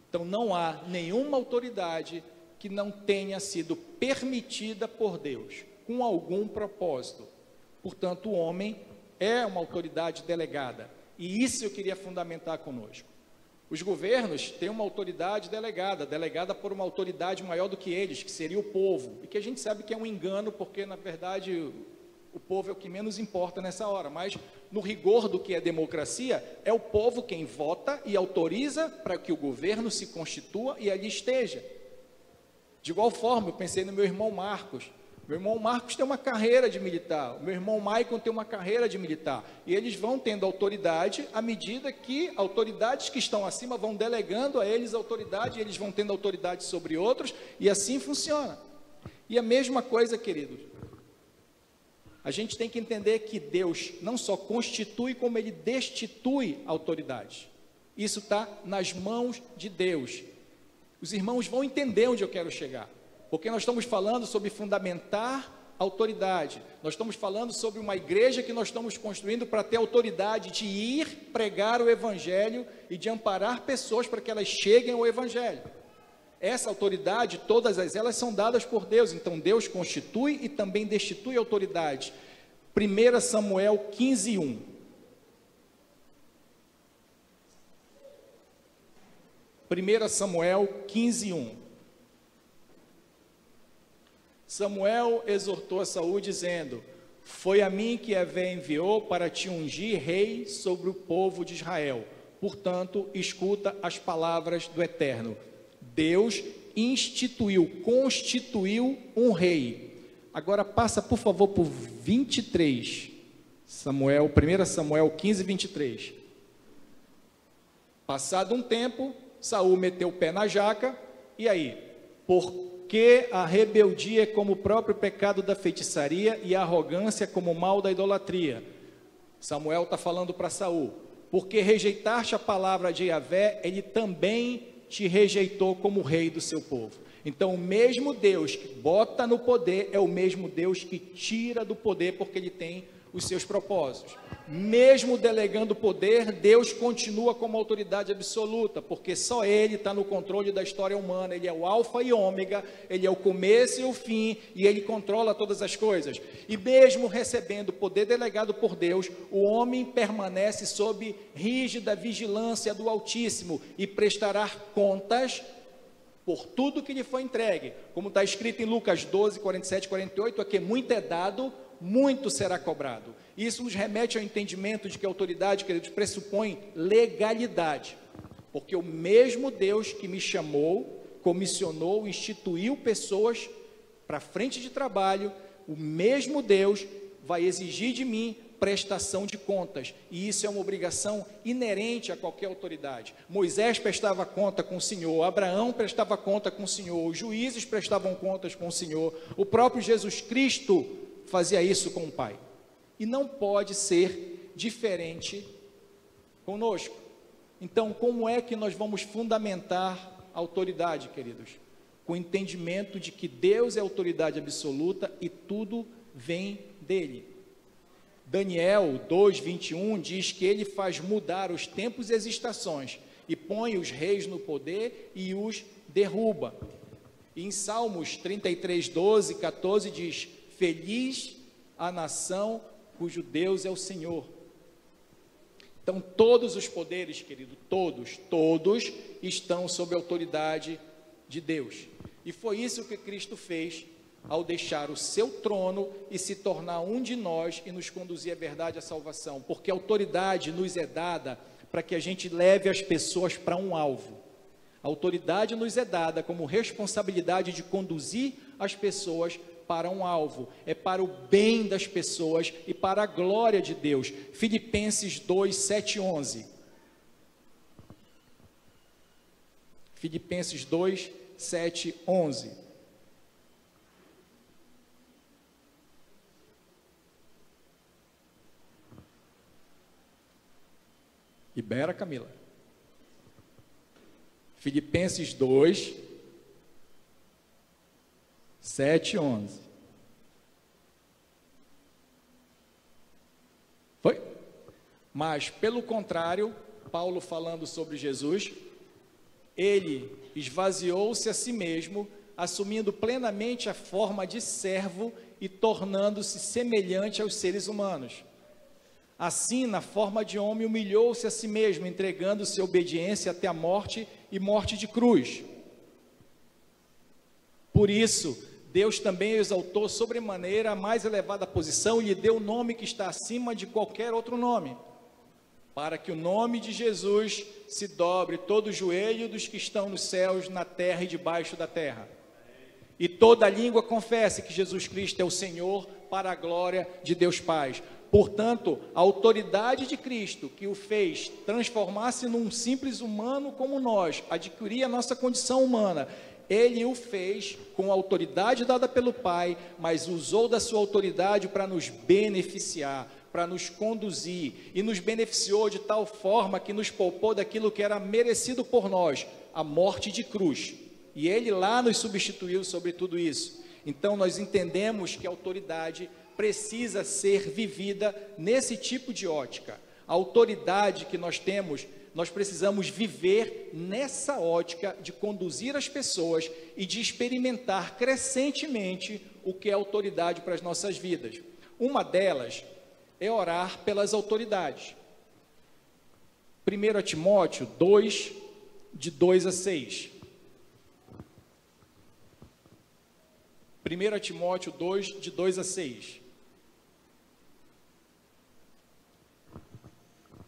Então não há nenhuma autoridade que não tenha sido permitida por Deus, com algum propósito. Portanto, o homem é uma autoridade delegada, e isso eu queria fundamentar conosco. Os governos têm uma autoridade delegada por uma autoridade maior do que eles, que seria o povo, e que a gente sabe que é um engano, porque na verdade o povo é o que menos importa nessa hora, mas no rigor do que é democracia, é o povo quem vota e autoriza para que o governo se constitua e ali esteja. De igual forma, eu pensei no meu irmão Marcos. Meu irmão Marcos tem uma carreira de militar, o meu irmão Maicon tem uma carreira de militar, e eles vão tendo autoridade à medida que autoridades que estão acima vão delegando a eles autoridade, e eles vão tendo autoridade sobre outros, e assim funciona. E a mesma coisa, queridos, a gente tem que entender que Deus não só constitui, como Ele destitui autoridades. Isso está nas mãos de Deus. Os irmãos vão entender onde eu quero chegar. Porque nós estamos falando sobre fundamentar autoridade, nós estamos falando sobre uma igreja que nós estamos construindo para ter autoridade de ir pregar o Evangelho e de amparar pessoas para que elas cheguem ao Evangelho. Essa autoridade, todas elas são dadas por Deus, então Deus constitui e também destitui autoridade. 1 Samuel 15:1. Samuel 15:1. Samuel exortou a Saul dizendo: foi a mim que Yahvé enviou para te ungir rei sobre o povo de Israel. Portanto, escuta as palavras do Eterno. Deus constituiu um rei. Agora passa, por favor, por 23. 1 Samuel 15:23. Passado um tempo, Saul meteu o pé na jaca, e aí? Porque a rebeldia é como o próprio pecado da feitiçaria e a arrogância como o mal da idolatria. Samuel está falando para Saul: porque rejeitaste a palavra de Yahvé, ele também te rejeitou como rei do seu povo. Então, o mesmo Deus que bota no poder é o mesmo Deus que tira do poder, porque ele tem os seus propósitos. Mesmo delegando poder, Deus continua como autoridade absoluta, porque só ele está no controle da história humana. Ele é o alfa e ômega, ele é o começo e o fim, e ele controla todas as coisas. E mesmo recebendo poder delegado por Deus, o homem permanece sob rígida vigilância do Altíssimo e prestará contas por tudo que lhe foi entregue, como está escrito em Lucas 12, 47 e 48, a que muito é dado, muito será cobrado. Isso nos remete ao entendimento de que a autoridade, queridos, pressupõe legalidade, porque o mesmo Deus que me chamou, comissionou, instituiu pessoas para frente de trabalho, o mesmo Deus vai exigir de mim prestação de contas, e isso é uma obrigação inerente a qualquer autoridade. Moisés prestava conta com o Senhor, Abraão prestava conta com o Senhor, os juízes prestavam contas com o Senhor, o próprio Jesus Cristo fazia isso com o Pai, e não pode ser diferente conosco. Então, como é que nós vamos fundamentar a autoridade, queridos? Com o entendimento de que Deus é autoridade absoluta e tudo vem dele. Daniel 2:21 diz que ele faz mudar os tempos e as estações, e põe os reis no poder e os derruba. E em Salmos 33, 12, 14 diz: feliz a nação cujo Deus é o Senhor. Então todos os poderes, querido, todos estão sob a autoridade de Deus. E foi isso que Cristo fez ao deixar o seu trono e se tornar um de nós e nos conduzir à verdade e à salvação, porque a autoridade nos é dada para que a gente leve as pessoas para um alvo. A autoridade nos é dada como responsabilidade de conduzir as pessoas para um alvo, é para o bem das pessoas e para a glória de Deus. Filipenses 2, 7 e 11. Filipenses 2, 7 e 11. Libera, Camila. Filipenses 2, 7 e 11. Foi? Mas, pelo contrário, Paulo falando sobre Jesus, ele esvaziou-se a si mesmo, assumindo plenamente a forma de servo e tornando-se semelhante aos seres humanos. Assim, na forma de homem, humilhou-se a si mesmo, entregando-se à obediência até a morte e morte de cruz. Por isso, Deus também exaltou sobremaneira a mais elevada posição e lhe deu o nome que está acima de qualquer outro nome, para que o nome de Jesus se dobre todo o joelho dos que estão nos céus, na terra e debaixo da terra. E toda língua confesse que Jesus Cristo é o Senhor, para a glória de Deus Pai. Portanto, a autoridade de Cristo, que o fez transformar-se num simples humano como nós, adquirir a nossa condição humana, ele o fez com a autoridade dada pelo Pai, mas usou da sua autoridade para nos beneficiar, para nos conduzir, e nos beneficiou de tal forma que nos poupou daquilo que era merecido por nós, a morte de cruz. E ele lá nos substituiu sobre tudo isso. Então nós entendemos que a autoridade precisa ser vivida nesse tipo de ótica. A autoridade que nós temos, nós precisamos viver nessa ótica de conduzir as pessoas e de experimentar crescentemente o que é autoridade para as nossas vidas. Uma delas é orar pelas autoridades. 1 Timóteo 2, de 2 a 6. 1 Timóteo 2, de 2 a 6.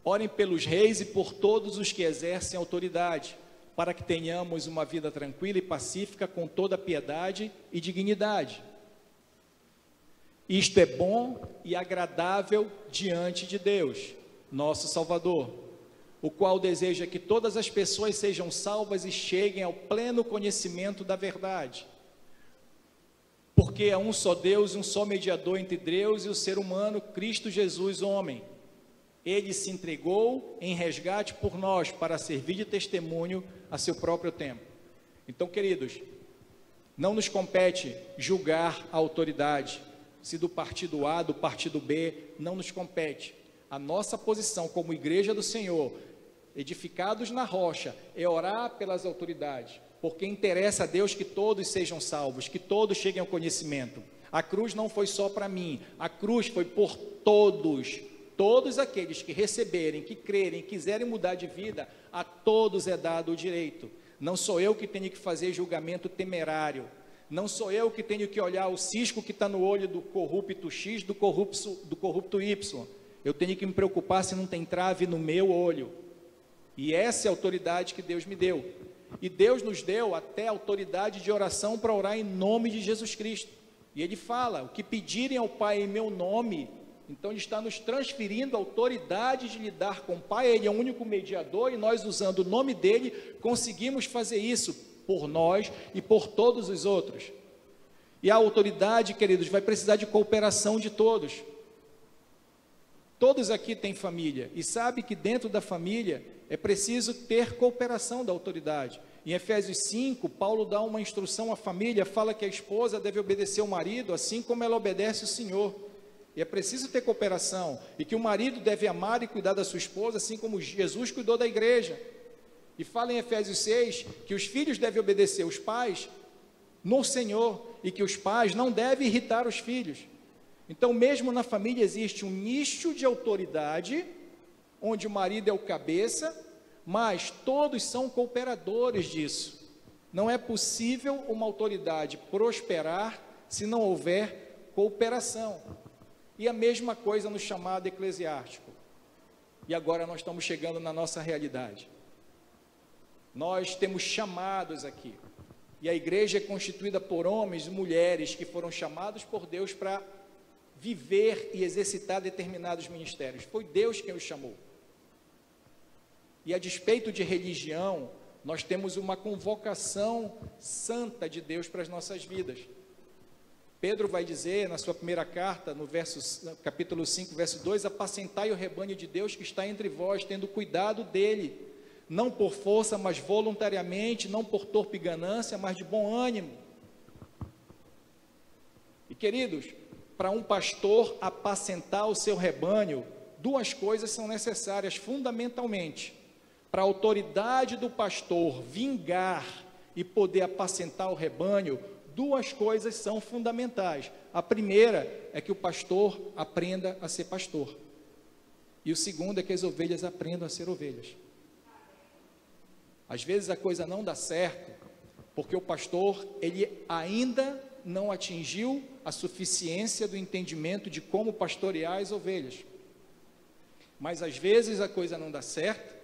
Orem pelos reis e por todos os que exercem autoridade, para que tenhamos uma vida tranquila e pacífica com toda piedade e dignidade. Isto é bom e agradável diante de Deus, nosso Salvador, o qual deseja que todas as pessoas sejam salvas e cheguem ao pleno conhecimento da verdade. Porque é um só Deus e um só mediador entre Deus e o ser humano, Cristo Jesus, homem. Ele se entregou em resgate por nós, para servir de testemunho a seu próprio tempo. Então, queridos, não nos compete julgar a autoridade, se do partido A, do partido B, não nos compete. A nossa posição como igreja do Senhor, edificados na rocha, é orar pelas autoridades, porque interessa a Deus que todos sejam salvos, que todos cheguem ao conhecimento. A cruz não foi só para mim, a cruz foi por todos. Todos aqueles que receberem, que crerem, quiserem mudar de vida, a todos é dado o direito. Não sou eu que tenho que fazer julgamento temerário. Não sou eu que tenho que olhar o cisco que está no olho do corrupto X, do corrupto Y. Eu tenho que me preocupar se não tem trave no meu olho. E essa é a autoridade que Deus me deu. E Deus nos deu até autoridade de oração para orar em nome de Jesus Cristo. E Ele fala, o que pedirem ao Pai em meu nome. Então Ele está nos transferindo a autoridade de lidar com o Pai. Ele é o único mediador e nós, usando o nome dEle, conseguimos fazer isso por nós e por todos os outros. E a autoridade, queridos, vai precisar de cooperação de todos. Todos aqui têm família e sabe que dentro da família é preciso ter cooperação da autoridade. Em Efésios 5, Paulo dá uma instrução à família, fala que a esposa deve obedecer ao marido, assim como ela obedece ao Senhor. E é preciso ter cooperação, e que o marido deve amar e cuidar da sua esposa, assim como Jesus cuidou da igreja. E fala em Efésios 6, que os filhos devem obedecer aos pais no Senhor, e que os pais não devem irritar os filhos. Então, mesmo na família existe um nicho de autoridade, onde o marido é o cabeça, mas todos são cooperadores disso. Não é possível uma autoridade prosperar se não houver cooperação. E a mesma coisa no chamado eclesiástico. E agora nós estamos chegando na nossa realidade. Nós temos chamados aqui. E a igreja é constituída por homens e mulheres que foram chamados por Deus para viver e exercitar determinados ministérios. Foi Deus quem os chamou. E a despeito de religião, nós temos uma convocação santa de Deus para as nossas vidas. Pedro vai dizer na sua primeira carta, no capítulo 5, verso 2, apacentai o rebanho de Deus que está entre vós, tendo cuidado dele, não por força, mas voluntariamente, não por torpe ganância, mas de bom ânimo. E queridos, para um pastor apacentar o seu rebanho, duas coisas são necessárias fundamentalmente. Para a autoridade do pastor vingar e poder apacentar o rebanho, duas coisas são fundamentais. A primeira é que o pastor aprenda a ser pastor. E o segundo é que as ovelhas aprendam a ser ovelhas. Às vezes a coisa não dá certo, porque o pastor, ele ainda não atingiu a suficiência do entendimento de como pastorear as ovelhas. Mas às vezes a coisa não dá certo,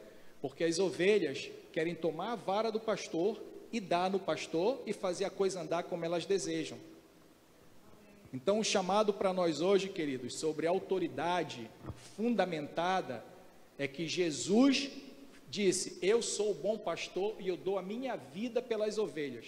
porque as ovelhas querem tomar a vara do pastor e dar no pastor e fazer a coisa andar como elas desejam. Então o chamado para nós hoje, queridos, sobre autoridade fundamentada, é que Jesus disse, eu sou o bom pastor e eu dou a minha vida pelas ovelhas.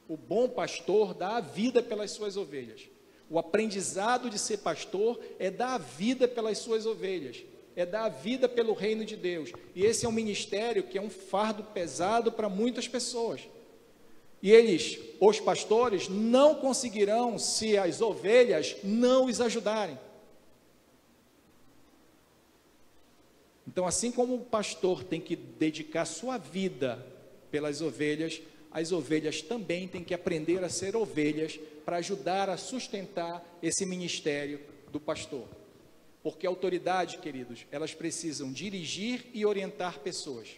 O bom pastor dá a vida pelas suas ovelhas. O aprendizado de ser pastor é dar a vida pelas suas ovelhas, é dar a vida pelo reino de Deus. E esse é um ministério que é um fardo pesado para muitas pessoas. E eles, os pastores, não conseguirão se as ovelhas não os ajudarem. Então, assim como o pastor tem que dedicar sua vida pelas ovelhas, as ovelhas também têm que aprender a ser ovelhas para ajudar a sustentar esse ministério do pastor. Porque a autoridade, queridos, elas precisam dirigir e orientar pessoas.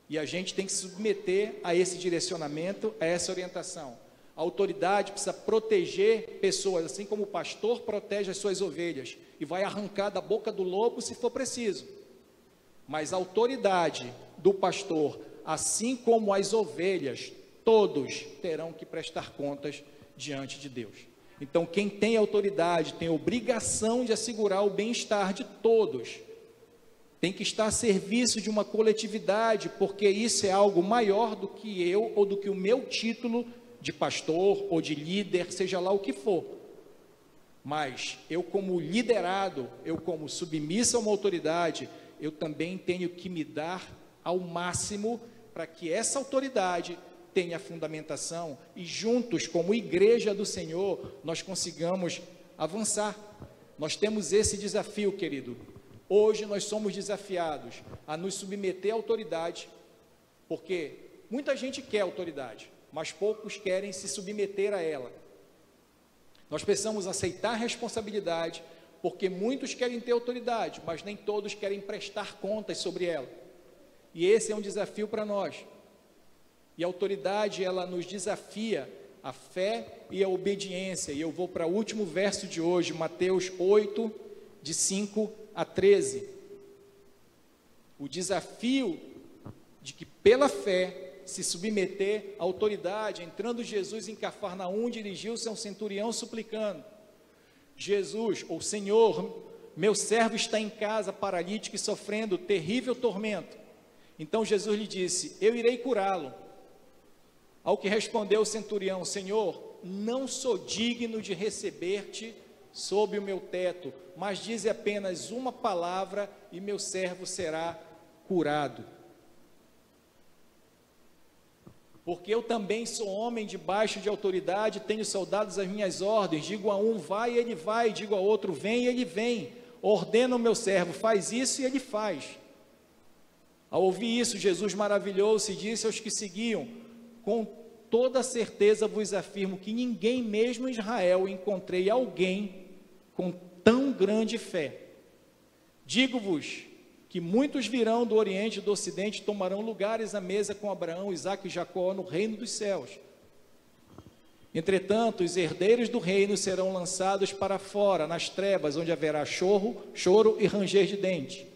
E a gente tem que se submeter a esse direcionamento, a essa orientação. A autoridade precisa proteger pessoas, assim como o pastor protege as suas ovelhas e vai arrancar da boca do lobo se for preciso. Mas a autoridade do pastor, assim como as ovelhas, todos terão que prestar contas diante de Deus. Então, quem tem autoridade tem obrigação de assegurar o bem-estar de todos. Tem que estar a serviço de uma coletividade, porque isso é algo maior do que eu ou do que o meu título de pastor ou de líder, seja lá o que for. Mas eu, como liderado, eu como submisso a uma autoridade, eu também tenho que me dar ao máximo para que essa autoridade tenha fundamentação e juntos, como igreja do Senhor, nós consigamos avançar. Nós temos esse desafio, querido. Hoje nós somos desafiados a nos submeter à autoridade, porque muita gente quer autoridade, mas poucos querem se submeter a ela. Nós precisamos aceitar a responsabilidade, porque muitos querem ter autoridade, mas nem todos querem prestar contas sobre ela. E esse é um desafio para nós. E a autoridade, ela nos desafia a fé e a obediência. E eu vou para o último verso de hoje, Mateus 8, de 5 a 13. O desafio de que pela fé se submeter à autoridade. Entrando Jesus em Cafarnaum, dirigiu-se a um centurião suplicando: Jesus, ou Senhor, meu servo está em casa, paralítico e sofrendo terrível tormento. Então Jesus lhe disse: eu irei curá-lo. Ao que respondeu o centurião: Senhor, não sou digno de receber-te sob o meu teto, mas dize apenas uma palavra e meu servo será curado. Porque eu também sou homem debaixo de autoridade, tenho soldados às minhas ordens. Digo a um, vai, ele vai. Digo a outro, vem, ele vem. Ordeno ao meu servo, faz isso, e ele faz. Ao ouvir isso, Jesus maravilhou-se e disse aos que seguiam: com toda certeza vos afirmo que ninguém, mesmo em Israel, encontrei alguém com tão grande fé. Digo-vos que muitos virão do Oriente e do Ocidente e tomarão lugares à mesa com Abraão, Isaque e Jacó no reino dos céus. Entretanto, os herdeiros do reino serão lançados para fora, nas trevas, onde haverá choro e ranger de dentes.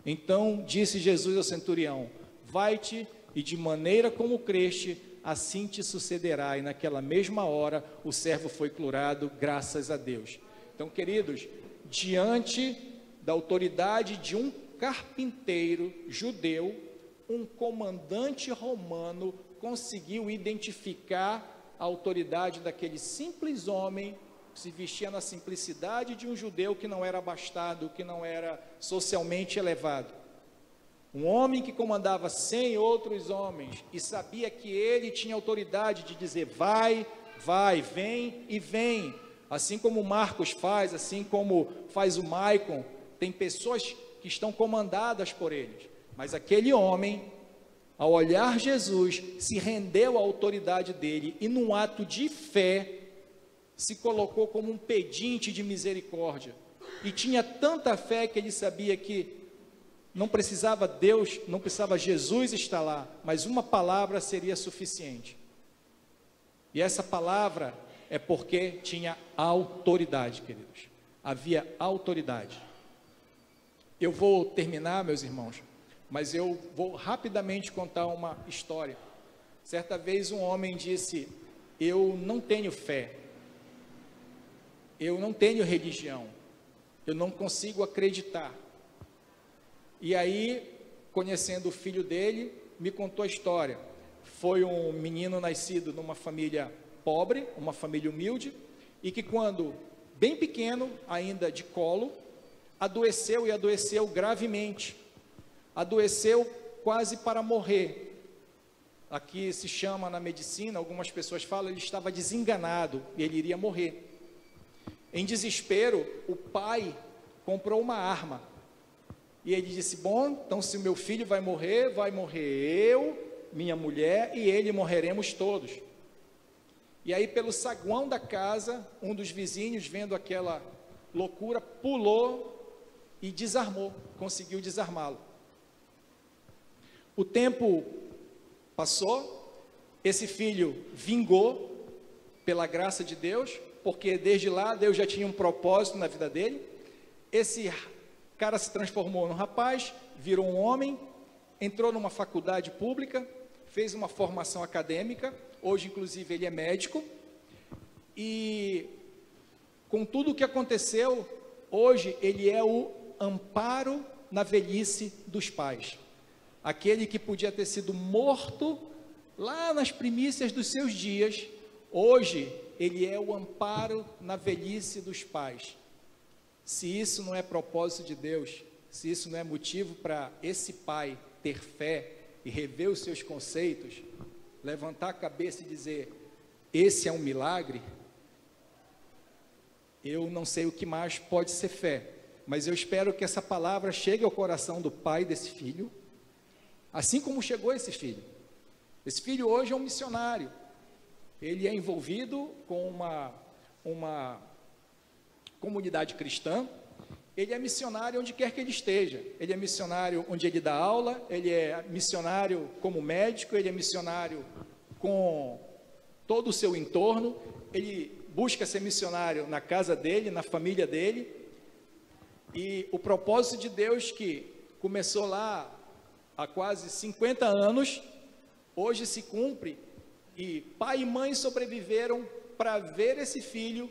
Então disse Jesus ao centurião: vai-te, e de maneira como creste, assim te sucederá. E naquela mesma hora o servo foi curado, graças a Deus. Então, queridos, diante da autoridade de um carpinteiro judeu, um comandante romano conseguiu identificar a autoridade daquele simples homem que se vestia na simplicidade de um judeu que não era abastado, que não era socialmente elevado. Um homem que comandava 100 outros homens e sabia que ele tinha autoridade de dizer vai, vai, vem e vem. Assim como o Marcos faz, assim como faz o Maicon, tem pessoas que estão comandadas por eles. Mas aquele homem, ao olhar Jesus, se rendeu à autoridade dele e num ato de fé, se colocou como um pedinte de misericórdia. E tinha tanta fé que ele sabia que não precisava Deus, não precisava Jesus estar lá, mas uma palavra seria suficiente. E essa palavra é porque tinha autoridade, queridos. Havia autoridade. Eu vou terminar, meus irmãos, mas eu vou rapidamente contar uma história. Certa vez um homem disse: eu não tenho fé, eu não tenho religião, eu não consigo acreditar. E aí, conhecendo o filho dele, me contou a história. Foi um menino nascido numa família pobre, uma família humilde, e que quando bem pequeno, ainda de colo, adoeceu e adoeceu gravemente. Adoeceu quase para morrer. Aqui se chama na medicina, algumas pessoas falam, ele estava desenganado e ele iria morrer. Em desespero, o pai comprou uma arma. E ele disse: bom, então se o meu filho vai morrer eu, minha mulher e ele, morreremos todos. E aí pelo saguão da casa, um dos vizinhos, vendo aquela loucura, pulou e desarmou, conseguiu desarmá-lo. O tempo passou, esse filho vingou pela graça de Deus, porque desde lá Deus já tinha um propósito na vida dele. Esse cara se transformou num rapaz, virou um homem, entrou numa faculdade pública, fez uma formação acadêmica, hoje inclusive ele é médico, e com tudo o que aconteceu, hoje ele é o amparo na velhice dos pais. Aquele que podia ter sido morto lá nas primícias dos seus dias, hoje ele é o amparo na velhice dos pais. Se isso não é propósito de Deus, se isso não é motivo para esse pai ter fé e rever os seus conceitos, levantar a cabeça e dizer, esse é um milagre, eu não sei o que mais pode ser fé, mas eu espero que essa palavra chegue ao coração do pai desse filho, assim como chegou esse filho. Esse filho hoje é um missionário, ele é envolvido com uma comunidade cristã, ele é missionário onde quer que ele esteja, ele é missionário onde ele dá aula, ele é missionário como médico, ele é missionário com todo o seu entorno, ele busca ser missionário na casa dele, na família dele, e o propósito de Deus que começou lá há quase 50 anos, hoje se cumpre, e pai e mãe sobreviveram para ver esse filho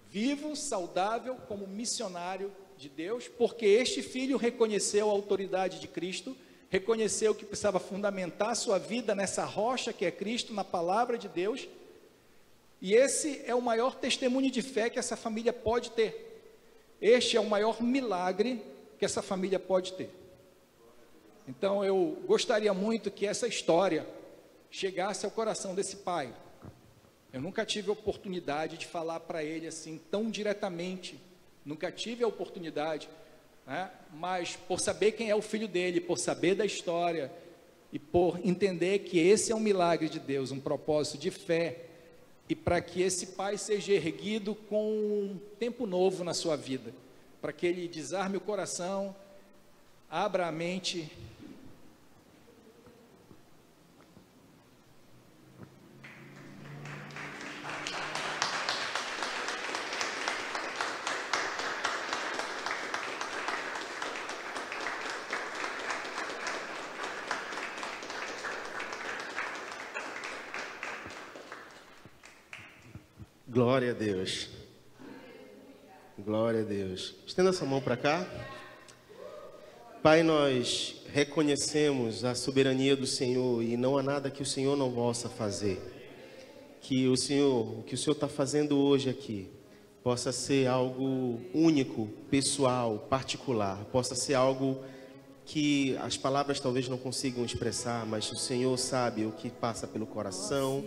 vivo, saudável, como missionário de Deus, porque este filho reconheceu a autoridade de Cristo, reconheceu que precisava fundamentar sua vida nessa rocha que é Cristo, na palavra de Deus, e esse é o maior testemunho de fé que essa família pode ter. Este é o maior milagre que essa família pode ter. Então eu gostaria muito que essa história chegasse ao coração desse pai. Eu nunca tive a oportunidade de falar para ele assim tão diretamente, nunca tive a oportunidade, né? Mas por saber quem é o filho dele, por saber da história e por entender que esse é um milagre de Deus, um propósito de fé, e para que esse pai seja erguido com um tempo novo na sua vida, para que ele desarme o coração, abra a mente. Glória a Deus. Glória a Deus. Estenda essa mão para cá. Pai, nós reconhecemos a soberania do Senhor e não há nada que o Senhor não possa fazer. Que o que o Senhor está fazendo hoje aqui possa ser algo único, pessoal, particular. Possa ser algo que as palavras talvez não consigam expressar, mas o Senhor sabe o que passa pelo coração.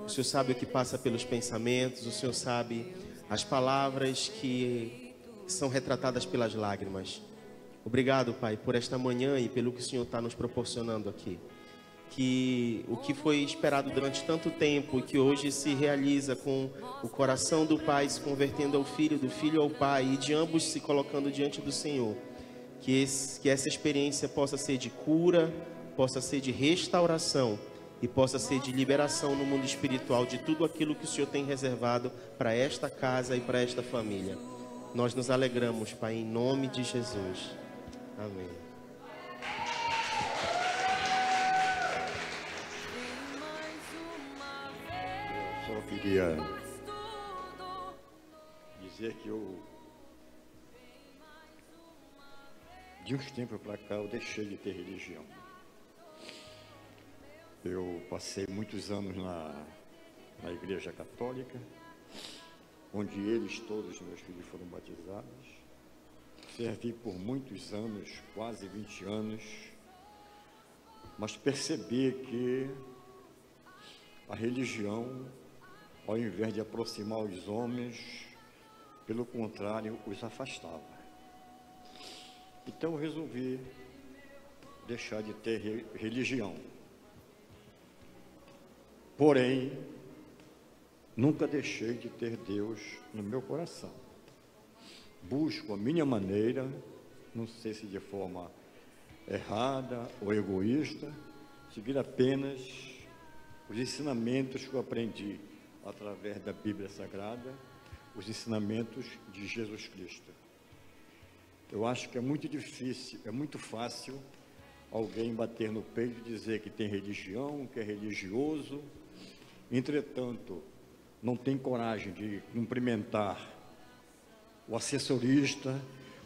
O Senhor sabe o que passa pelos pensamentos, o Senhor sabe as palavras que são retratadas pelas lágrimas. Obrigado, Pai, por esta manhã e pelo que o Senhor está nos proporcionando aqui. Que o que foi esperado durante tanto tempo e que hoje se realiza com o coração do Pai se convertendo ao Filho, do Filho ao Pai e de ambos se colocando diante do Senhor. Que essa experiência possa ser de cura, possa ser de restauração e possa ser de liberação no mundo espiritual de tudo aquilo que o Senhor tem reservado para esta casa e para esta família. Nós nos alegramos, Pai, em nome de Jesus. Amém. Eu só queria dizer que de uns tempos para cá, eu deixei de ter religião. Eu passei muitos anos na igreja católica, onde todos meus filhos foram batizados. Servi por muitos anos, quase 20 anos, mas percebi que a religião, ao invés de aproximar os homens, pelo contrário, os afastava. Então eu resolvi deixar de ter religião. Porém, nunca deixei de ter Deus no meu coração. busco a minha maneira, não sei se de forma errada ou egoísta, seguir apenas os ensinamentos que eu aprendi através da Bíblia Sagrada, os ensinamentos de Jesus Cristo. Eu acho que é muito difícil, é muito fácil alguém bater no peito e dizer que tem religião, que é religioso, entretanto, não tem coragem de cumprimentar o assessorista,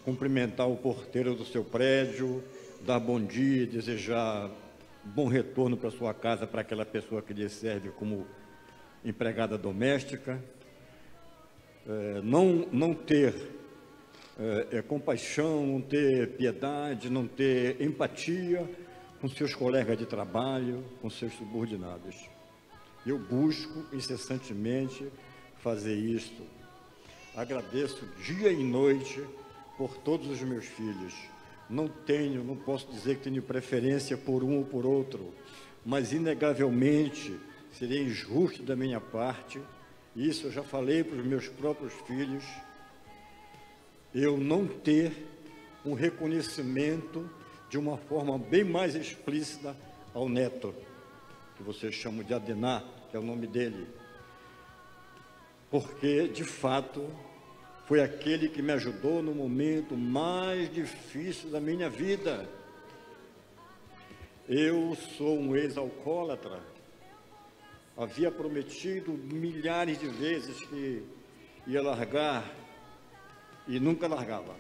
cumprimentar o porteiro do seu prédio, dar bom dia, desejar bom retorno para sua casa para aquela pessoa que lhe serve como empregada doméstica, não ter compaixão, não ter piedade, não ter empatia com seus colegas de trabalho, com seus subordinados. Eu busco incessantemente fazer isto. Agradeço dia e noite por todos os meus filhos. Não posso dizer que tenho preferência por um ou por outro, mas inegavelmente seria injusto da minha parte, isso eu já falei para os meus próprios filhos, eu não ter um reconhecimento de uma forma bem mais explícita ao neto, que vocês chamam de Adenar, que é o nome dele, porque, de fato, foi aquele que me ajudou no momento mais difícil da minha vida. Eu sou um ex-alcoólatra, havia prometido milhares de vezes que ia largar e nunca largava.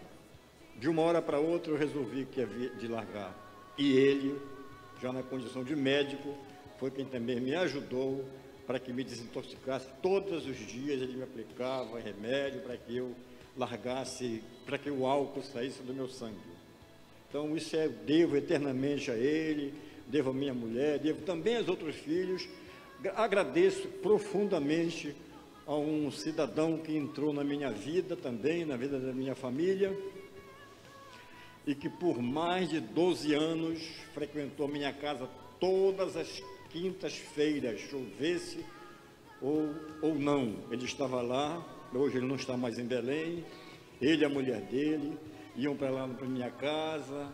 De uma hora para outra eu resolvi que havia de largar. E ele, já na condição de médico, foi quem também me ajudou para que me desintoxicasse. Todos os dias ele me aplicava remédio para que eu largasse, para que o álcool saísse do meu sangue. Então isso devo eternamente a ele, devo a minha mulher, devo também aos outros filhos. Agradeço profundamente a um cidadão que entrou na minha vida também, na vida da minha família, e que por mais de 12 anos frequentou minha casa todas as quintas-feiras, chovesse ou não. Ele estava lá, hoje ele não está mais em Belém, ele e a mulher dele iam para lá para minha casa,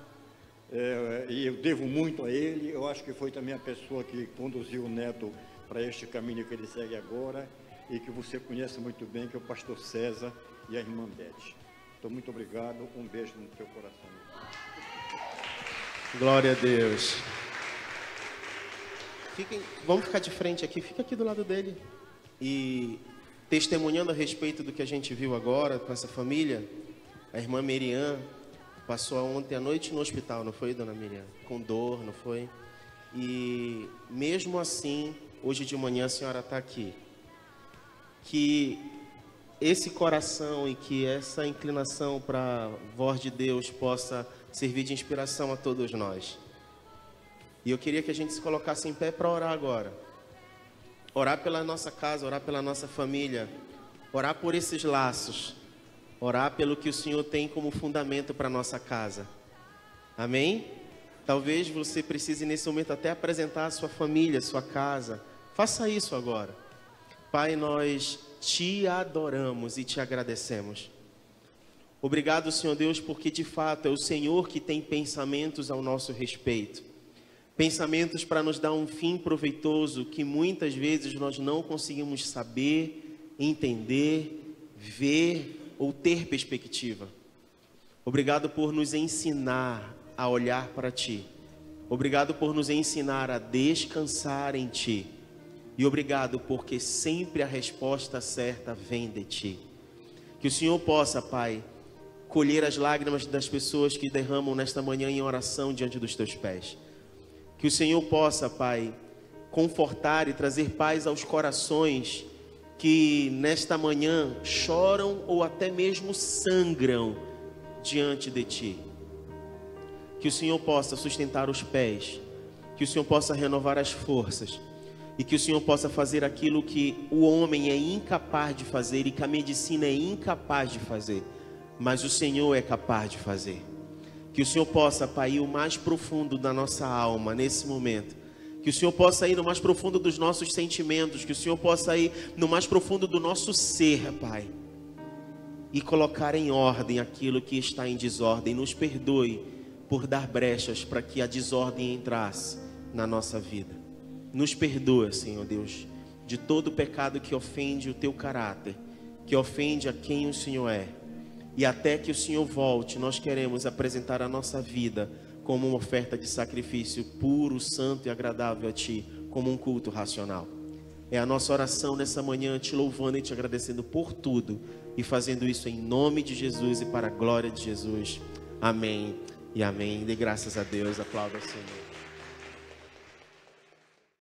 e eu devo muito a ele. Eu acho que foi também a pessoa que conduziu o neto para este caminho que ele segue agora, e que você conhece muito bem, que é o pastor César e a irmã Beth. Então, muito obrigado, um beijo no teu coração. Glória a Deus. Vamos ficar de frente aqui, fica aqui do lado dele. E testemunhando a respeito do que a gente viu agora com essa família, a irmã Miriam passou ontem à noite no hospital, não foi, dona Miriam? Com dor, não foi? E mesmo assim, hoje de manhã a senhora está aqui. Que esse coração e que essa inclinação para a voz de Deus possa servir de inspiração a todos nós. E eu queria que a gente se colocasse em pé para orar agora. Orar pela nossa casa, orar pela nossa família, orar por esses laços, orar pelo que o Senhor tem como fundamento para a nossa casa. Amém? Talvez você precise nesse momento até apresentar a sua família, a sua casa. Faça isso agora. Pai, nós te adoramos e te agradecemos. Obrigado, Senhor Deus, porque de fato é o Senhor que tem pensamentos ao nosso respeito. Pensamentos para nos dar um fim proveitoso que muitas vezes nós não conseguimos saber, entender, ver ou ter perspectiva. Obrigado por nos ensinar a olhar para Ti. Obrigado por nos ensinar a descansar em Ti. E obrigado porque sempre a resposta certa vem de Ti. Que o Senhor possa, Pai, colher as lágrimas das pessoas que derramam nesta manhã em oração diante dos Teus pés. Que o Senhor possa, Pai, confortar e trazer paz aos corações que nesta manhã choram ou até mesmo sangram diante de Ti. Que o Senhor possa sustentar os pés, que o Senhor possa renovar as forças e que o Senhor possa fazer aquilo que o homem é incapaz de fazer e que a medicina é incapaz de fazer, mas o Senhor é capaz de fazer. Que o Senhor possa, Pai, ir o mais profundo da nossa alma nesse momento. Que o Senhor possa ir no mais profundo dos nossos sentimentos. Que o Senhor possa ir no mais profundo do nosso ser, Pai. e colocar em ordem aquilo que está em desordem. Nos perdoe por dar brechas para que a desordem entrasse na nossa vida. Nos perdoa, Senhor Deus, de todo o pecado que ofende o teu caráter, que ofende a quem o Senhor é. E até que o Senhor volte, nós queremos apresentar a nossa vida como uma oferta de sacrifício puro, santo e agradável a Ti, como um culto racional. É a nossa oração nessa manhã, te louvando e te agradecendo por tudo, e fazendo isso em nome de Jesus e para a glória de Jesus. Amém e amém. Dê graças a Deus, aplauda o Senhor.